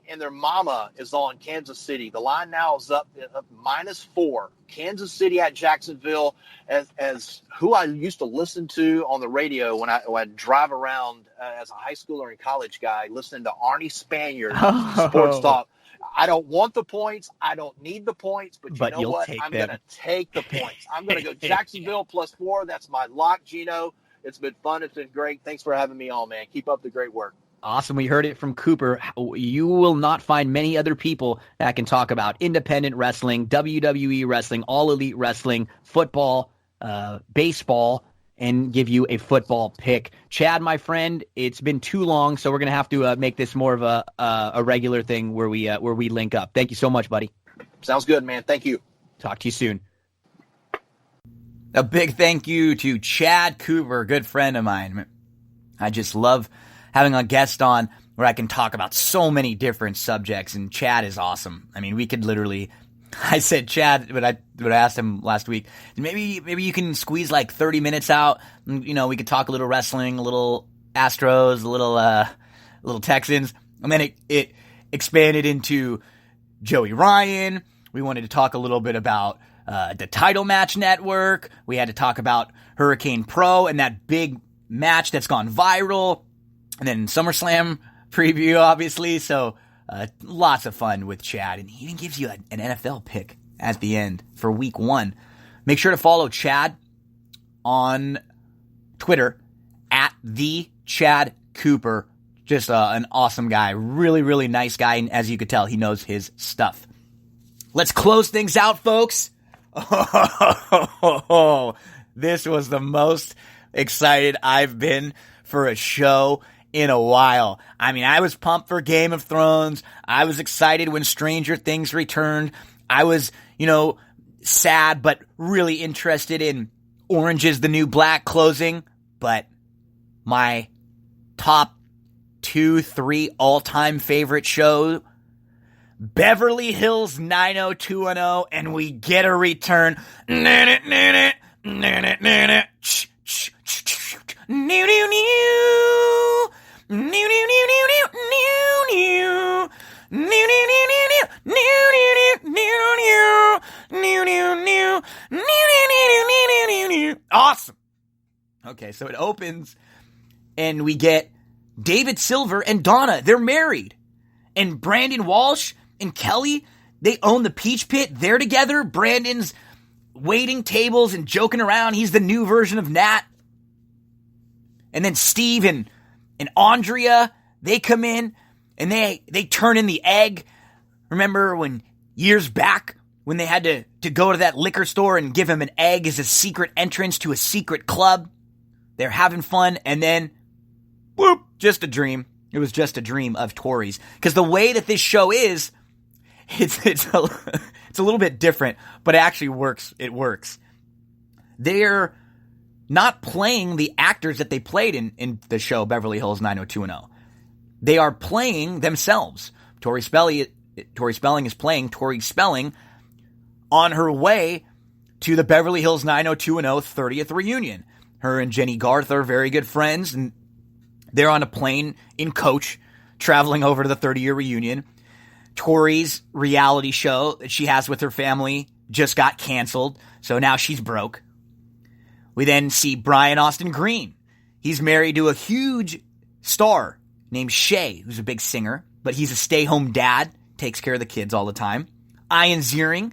and their mama is on Kansas City. The line now is up -4. Kansas City at Jacksonville, as who I used to listen to on the radio when I drive around as a high schooler and college guy, listening to Arnie Spaniard, Sports Talk. I don't want the points. I don't need the points, but you know what? I'm going to take the points. I'm going to go Jacksonville +4. That's my lock, Gino. It's been fun. It's been great. Thanks for having me on, man. Keep up the great work. Awesome. We heard it from Cooper. You will not find many other people that can talk about independent wrestling, WWE wrestling, all elite wrestling, football, baseball, and give you a football pick. Chad, my friend, it's been too long, so we're going to have to make this more of a regular thing where we link up. Thank you so much, buddy. Sounds good, man. Thank you. Talk to you soon. A big thank you to Chad Cooper, a good friend of mine. I just love having a guest on where I can talk about so many different subjects, and Chad is awesome. I mean, we could literally, I said, Chad, but I asked him last week, maybe you can squeeze like 30 minutes out. We could talk a little wrestling, a little Astros, a little Texans. And then it expanded into Joey Ryan. We wanted to talk a little bit about the Title Match Network. We had to talk about Hurricane Pro and that big match that's gone viral. And then SummerSlam preview, obviously. So lots of fun with Chad. And he even gives you an NFL pick at the end for Week 1. Make sure to follow Chad on Twitter at the Chad Cooper. Just an awesome guy. Really, really nice guy. And as you could tell, he knows his stuff. Let's close things out, folks. This was the most excited I've been for a show in a while. I mean, I was pumped for Game of Thrones. I was excited when Stranger Things returned. I was, sad but really interested in Orange is the New Black closing, but my top 2-3 all-time favorite show, Beverly Hills 90210, and we get a return. Awesome. Okay, so it opens and we get David Silver and Donna. They're married. And Brandon Walsh and Kelly, they own the Peach Pit. They're together. Brandon's waiting tables and joking around. He's the new version of Nat. And then Steve and Andrea, they come in and they turn in the egg. Remember when years back when they had to go to that liquor store and give him an egg as a secret entrance to a secret club? They're having fun, and then, whoop, just a dream. It was just a dream of Tori's. Because the way that this show is, it's a little bit different, but it actually works. It works. They're not playing the actors that they played in the show Beverly Hills 90210. They are playing themselves. Tori Spelling is playing Tori Spelling on her way to the Beverly Hills 90210 30th reunion. Her and Jenny Garth are very good friends, and they're on a plane in coach traveling over to the 30-year reunion. Tori's reality show that she has with her family just got canceled, so now she's broke. We then see Brian Austin Green. He's married to a huge star named Shay, who's a big singer, but he's a stay-home dad, takes care of the kids all the time. Ian Ziering,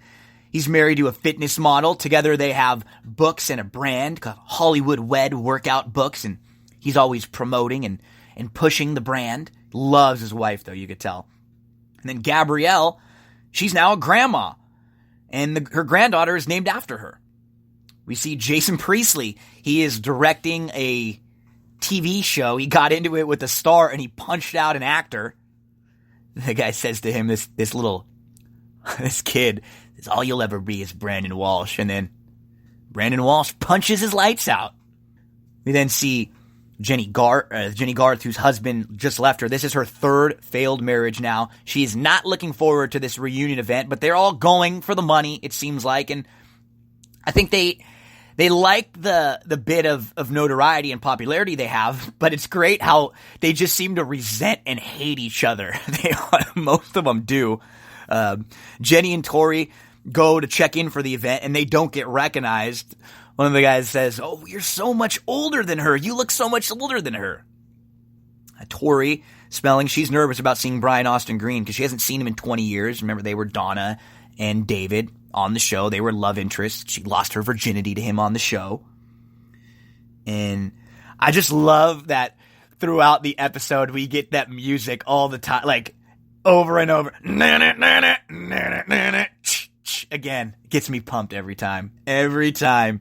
he's married to a fitness model. Together they have books and a brand called Hollywood Wed Workout Books, and he's always promoting and pushing the brand. Loves his wife, though, you could tell. And then Gabrielle, she's now a grandma, and her granddaughter is named after her. We see Jason Priestley. He is directing a TV show. He got into it with a star, and he punched out an actor. The guy says to him, this kid, all you'll ever be is Brandon Walsh. And then Brandon Walsh punches his lights out. We then see Jenny Garth, whose husband just left her. This is her third failed marriage now. She is not looking forward to this reunion event, but they're all going for the money, it seems like. And I think they like the bit of notoriety and popularity they have, but it's great how they just seem to resent and hate each other. Most of them do. Jenny and Tori go to check in for the event, and they don't get recognized. One of the guys says, "Oh, you're so much older than her. You look so much older than her." Tori Spelling, she's nervous about seeing Brian Austin Green because she hasn't seen him in 20 years. Remember, they were Donna and David on the show. They were love interests. She lost her virginity to him on the show. And I just love that throughout the episode, we get that music all the time, like over and over. Again, it gets me pumped every time. Every time.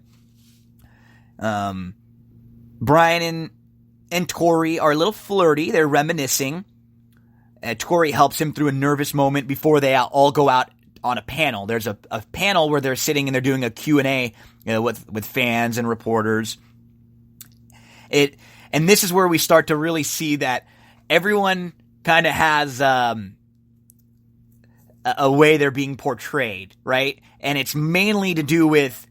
Brian and Tori are a little flirty. They're reminiscing. Tori helps him through a nervous moment before they all go out on a panel. There's a panel where they're sitting and they're doing a Q&A with fans and reporters. And this is where we start to really see that everyone kind of has a way they're being portrayed, right? And it's mainly to do with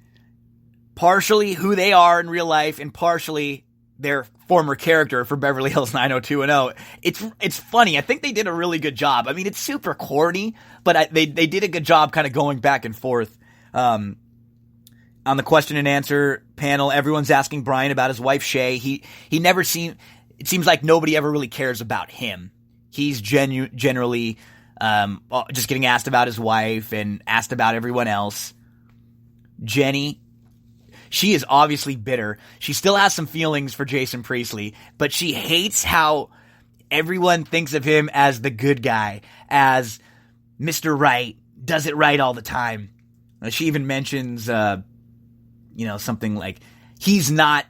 partially who they are in real life and partially their former character for Beverly Hills 90210. It's funny. I think they did a really good job. I mean, it's super corny, but they did a good job kind of going back and forth. On the question and answer panel, everyone's asking Brian about his wife, Shay. He never seemed... It seems like nobody ever really cares about him. He's generally just getting asked about his wife and asked about everyone else. Jenny, she is obviously bitter. She still has some feelings for Jason Priestley, but she hates how everyone thinks of him as the good guy, as Mr. Right, does it right all the time. She even mentions, something like he's not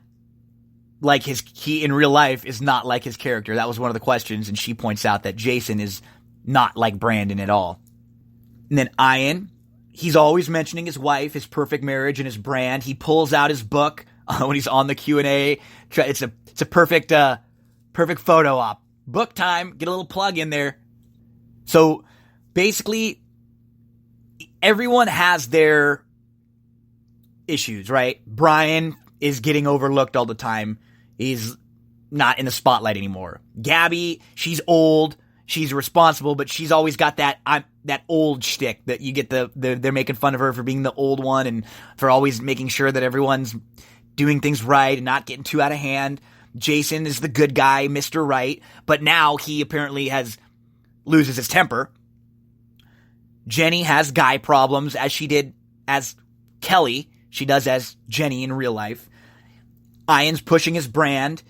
like he in real life is not like his character. That was one of the questions, and she points out that Jason is not like Brandon at all. And then Ian, he's always mentioning his wife, his perfect marriage, and his brand. He pulls out his book when he's on the Q&A. It's a perfect photo op. Book time. Get a little plug in there. So basically, everyone has their issues, right? Brian is getting overlooked all the time. He's not in the spotlight anymore. Gabby, she's old. She's responsible, but she's always got that old shtick that you get they're making fun of her for being the old one and for always making sure that everyone's doing things right and not getting too out of hand. Jason is the good guy, Mr. Right, but now he apparently loses his temper. Jenny has guy problems as she did as Kelly. She does as Jenny in real life. Ian's pushing his brand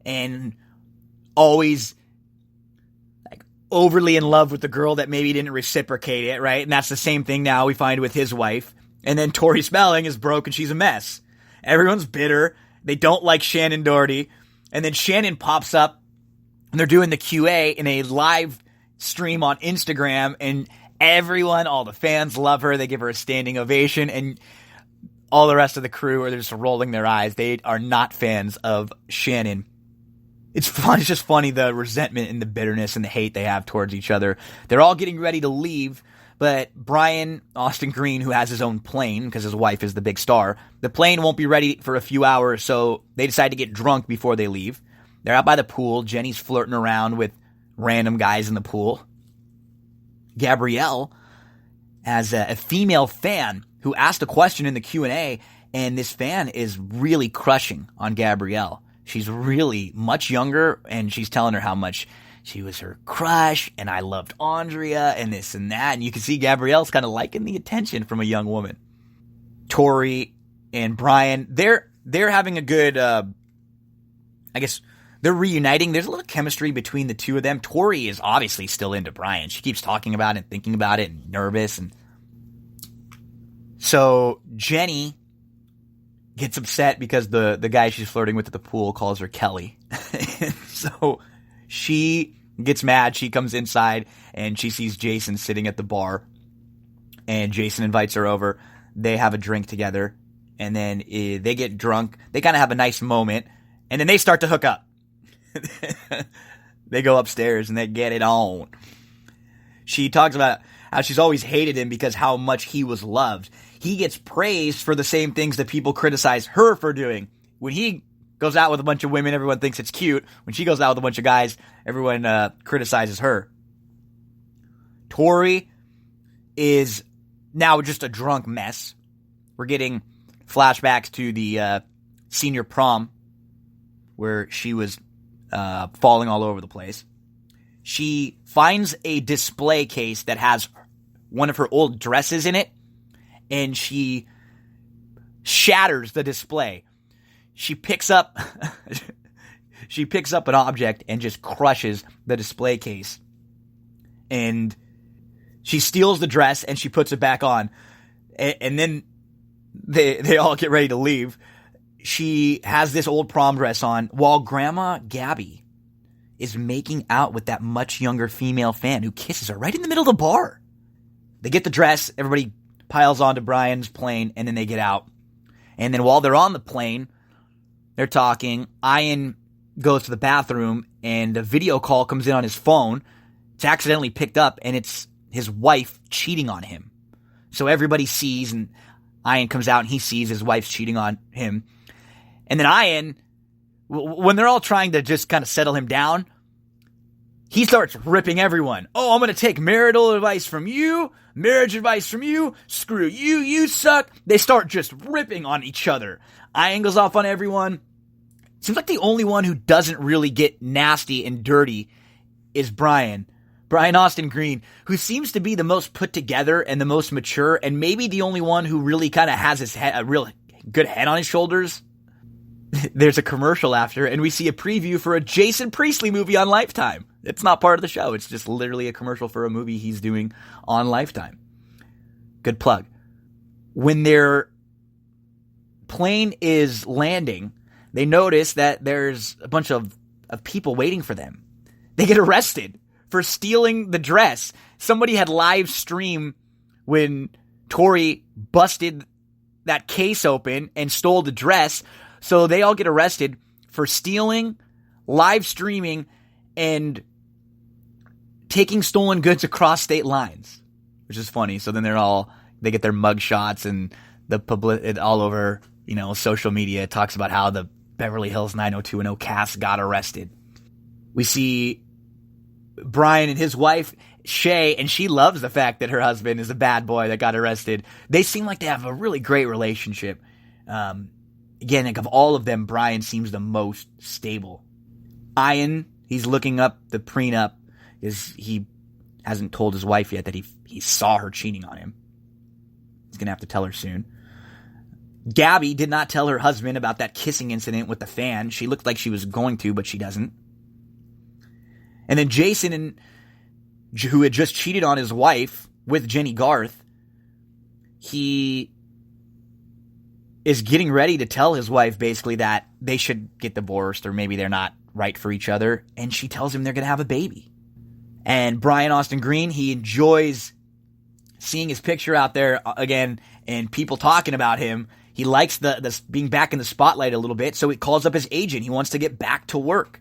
and always overly in love with the girl that maybe didn't reciprocate it, right? And that's the same thing now we find with his wife. And then Tori Spelling is broke and she's a mess. Everyone's bitter. They don't like Shannon Doherty. And then Shannon pops up and they're doing the QA in a live stream on Instagram, and everyone, all the fans love her. They give her a standing ovation, and all the rest of the crew are just rolling their eyes. They are not fans of Shannon. It's fun. It's just funny, the resentment and the bitterness and the hate they have towards each other. They're all getting ready to leave, but Brian Austin Green, who has his own plane because his wife is the big star, the plane won't be ready for a few hours, so they decide to get drunk before they leave. They're out by the pool. Jenny's flirting around with random guys in the pool. Gabrielle has a female fan who asked a question in the Q&A, and this fan is really crushing on Gabrielle. She's really much younger, and she's telling her how much she was her crush, and I loved Andrea, and this and that. And you can see Gabrielle's kind of liking the attention from a young woman. Tori and Brian, they're having a good, I guess, they're reuniting. There's a little chemistry between the two of them. Tori is obviously still into Brian. She keeps talking about it and thinking about it and nervous. And so Jenny gets upset because the guy she's flirting with at the pool calls her Kelly. So she gets mad. She comes inside and she sees Jason sitting at the bar. And Jason invites her over. They have a drink together. And then they get drunk. They kind of have a nice moment. And then they start to hook up. They go upstairs and they get it on. She talks about how she's always hated him because how much he was loved. He gets praised for the same things that people criticize her for doing. When he goes out with a bunch of women, everyone thinks it's cute. When she goes out with a bunch of guys, everyone criticizes her. Tori is now just a drunk mess. We're getting flashbacks to the senior prom where she was falling all over the place. She finds a display case that has one of her old dresses in it, and she shatters the display. She picks up an object and just crushes the display case. And she steals the dress and she puts it back on. And then they all get ready to leave. She has this old prom dress on while Grandma Gabby is making out with that much younger female fan who kisses her right in the middle of the bar. They get the dress, everybody piles onto Brian's plane, and then they get out. And then while they're on the plane, they're talking. Ian goes to the bathroom, and a video call comes in on his phone. It's accidentally picked up, and it's his wife cheating on him. So everybody sees, and Ian comes out, and he sees his wife's cheating on him. And then Ian, when they're all trying to just kind of settle him down, he starts ripping everyone. Oh, I'm going to take marital advice from you, marriage advice from you, screw you, you suck. They start just ripping on each other. Ian goes off on everyone. Seems like the only one who doesn't really get nasty and dirty is Brian Austin Green, who seems to be the most put together and the most mature, and maybe the only one who really kind of has a real good head on his shoulders. There's a commercial after, and we see a preview for a Jason Priestley movie on Lifetime. It's not part of the show. It's just literally a commercial for a movie he's doing on Lifetime. Good plug. When their plane is landing, they notice that there's a bunch of people waiting for them. They get arrested for stealing the dress. Somebody had live stream when Tori busted that case open and stole the dress. So they all get arrested for stealing, live streaming, and taking stolen goods across state lines, which is funny. So then they get their mug shots, and the all over, social media. It talks about how the Beverly Hills 90210 cast got arrested. We see Brian and his wife, Shay, and she loves the fact that her husband is a bad boy that got arrested. They seem like they have a really great relationship. Again, like of all of them, Brian seems the most stable. Ian, he's looking up the prenup because he hasn't told his wife yet that he saw her cheating on him. He's going to have to tell her soon. Gabby did not tell her husband about that kissing incident with the fan. She looked like she was going to, but she doesn't. And then Jason, who had just cheated on his wife with Jenny Garth, he is getting ready to tell his wife basically that they should get divorced, or maybe they're not right for each other. And she tells him they're going to have a baby. And Brian Austin Green, he enjoys seeing his picture out there again and people talking about him. He likes the being back in the spotlight a little bit, so he calls up his agent. He wants to get back to work.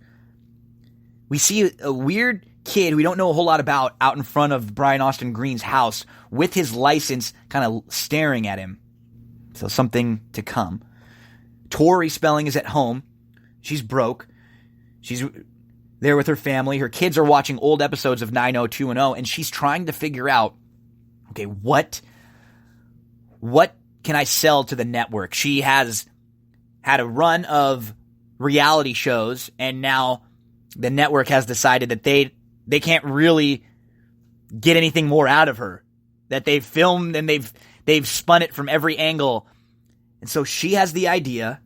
We see a weird kid we don't know a whole lot about out in front of Brian Austin Green's house with his license kind of staring at him. So something to come. Tori Spelling is at home. She's broke. She's there with her family. Her kids are watching old episodes of 90210, and she's trying to figure out, okay, what can I sell to the network? She has had a run of reality shows, and now the network has decided that they can't really get anything more out of her. That they've filmed and they've spun it from every angle. And so she has the idea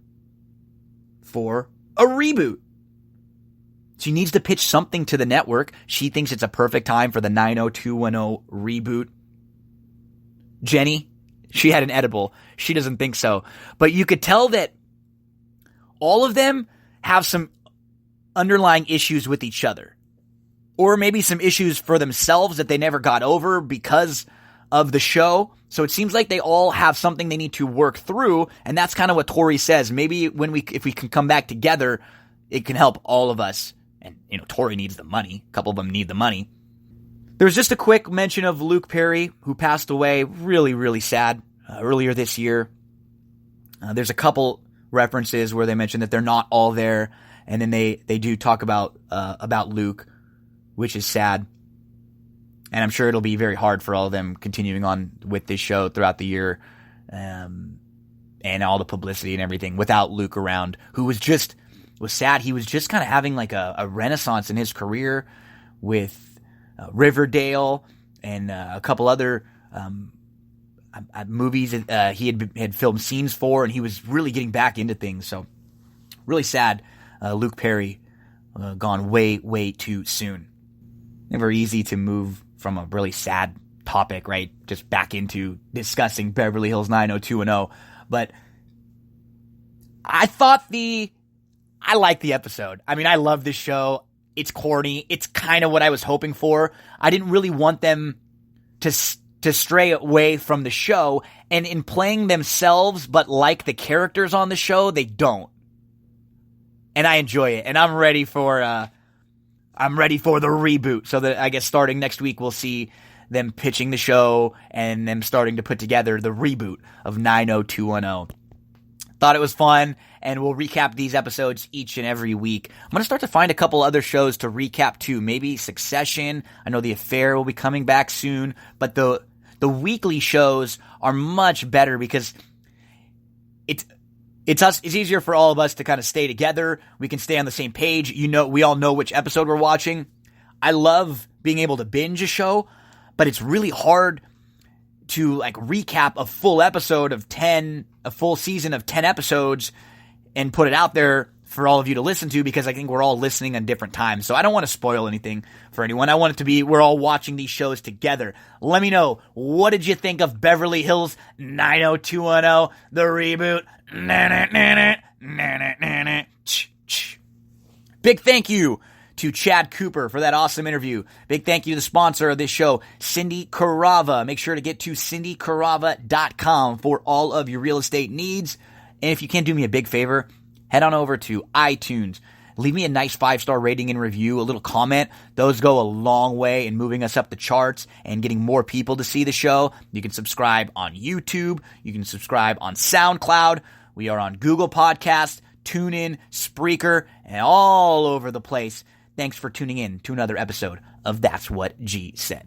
for a reboot. She needs to pitch something to the network. She thinks it's a perfect time for the 90210 reboot. Jenny, she had an edible. She doesn't think so. But you could tell that all of them have some underlying issues with each other. Or maybe some issues for themselves that they never got over because of the show. So it seems like they all have something they need to work through, and that's kind of what Tori says. Maybe if we can come back together, it can help all of us. And, Tori needs the money. A couple of them need the money. There's just a quick mention of Luke Perry, who passed away. Really, really sad. Earlier this year. There's a couple references where they mention that they're not all there, and then they do talk about Luke, which is sad. And I'm sure it'll be very hard for all of them continuing on with this show throughout the year, and all the publicity and everything without Luke around, who was sad. He was just kind of having like a renaissance in his career with Riverdale and a couple other movies he had filmed scenes for, and he was really getting back into things. So really sad. Luke Perry gone way, way too soon. Never easy to move from a really sad topic, right? Just back into discussing Beverly Hills 90210. But I like the episode. I mean, I love this show. It's corny. It's kind of what I was hoping for. I didn't really want them to stray away from the show, and in playing themselves, but like the characters on the show, they don't. And I enjoy it. And I'm ready for the reboot. So that I guess starting next week, we'll see them pitching the show and them starting to put together the reboot of 90210. Thought it was fun, and we'll recap these episodes each and every week. I'm going to start to find a couple other shows to recap too. Maybe Succession. I know The Affair will be coming back soon, but the weekly shows are much better because it's easier for all of us to kind of stay together. We can stay on the same page. We all know which episode we're watching. I love being able to binge a show, but it's really hard to like recap a full episode of 10, a full season of 10 episodes and put it out there for all of you to listen to, because I think we're all listening on different times. So I don't want to spoil anything for anyone. I want it to be we're all watching these shows together. Let me know, what did you think of Beverly Hills 90210, the reboot? Big thank you to Chad Cooper for that awesome interview. Big thank you to the sponsor of this show, Cindy Carava. Make sure to get to cindycarava.com for all of your real estate needs. And if you can do me a big favor, head on over to iTunes. Leave me a nice 5-star rating and review, a little comment. Those go a long way in moving us up the charts and getting more people to see the show. You can subscribe on YouTube. You can subscribe on SoundCloud. We are on Google Podcasts, TuneIn, Spreaker, and all over the place. Thanks for tuning in to another episode of That's What G Said.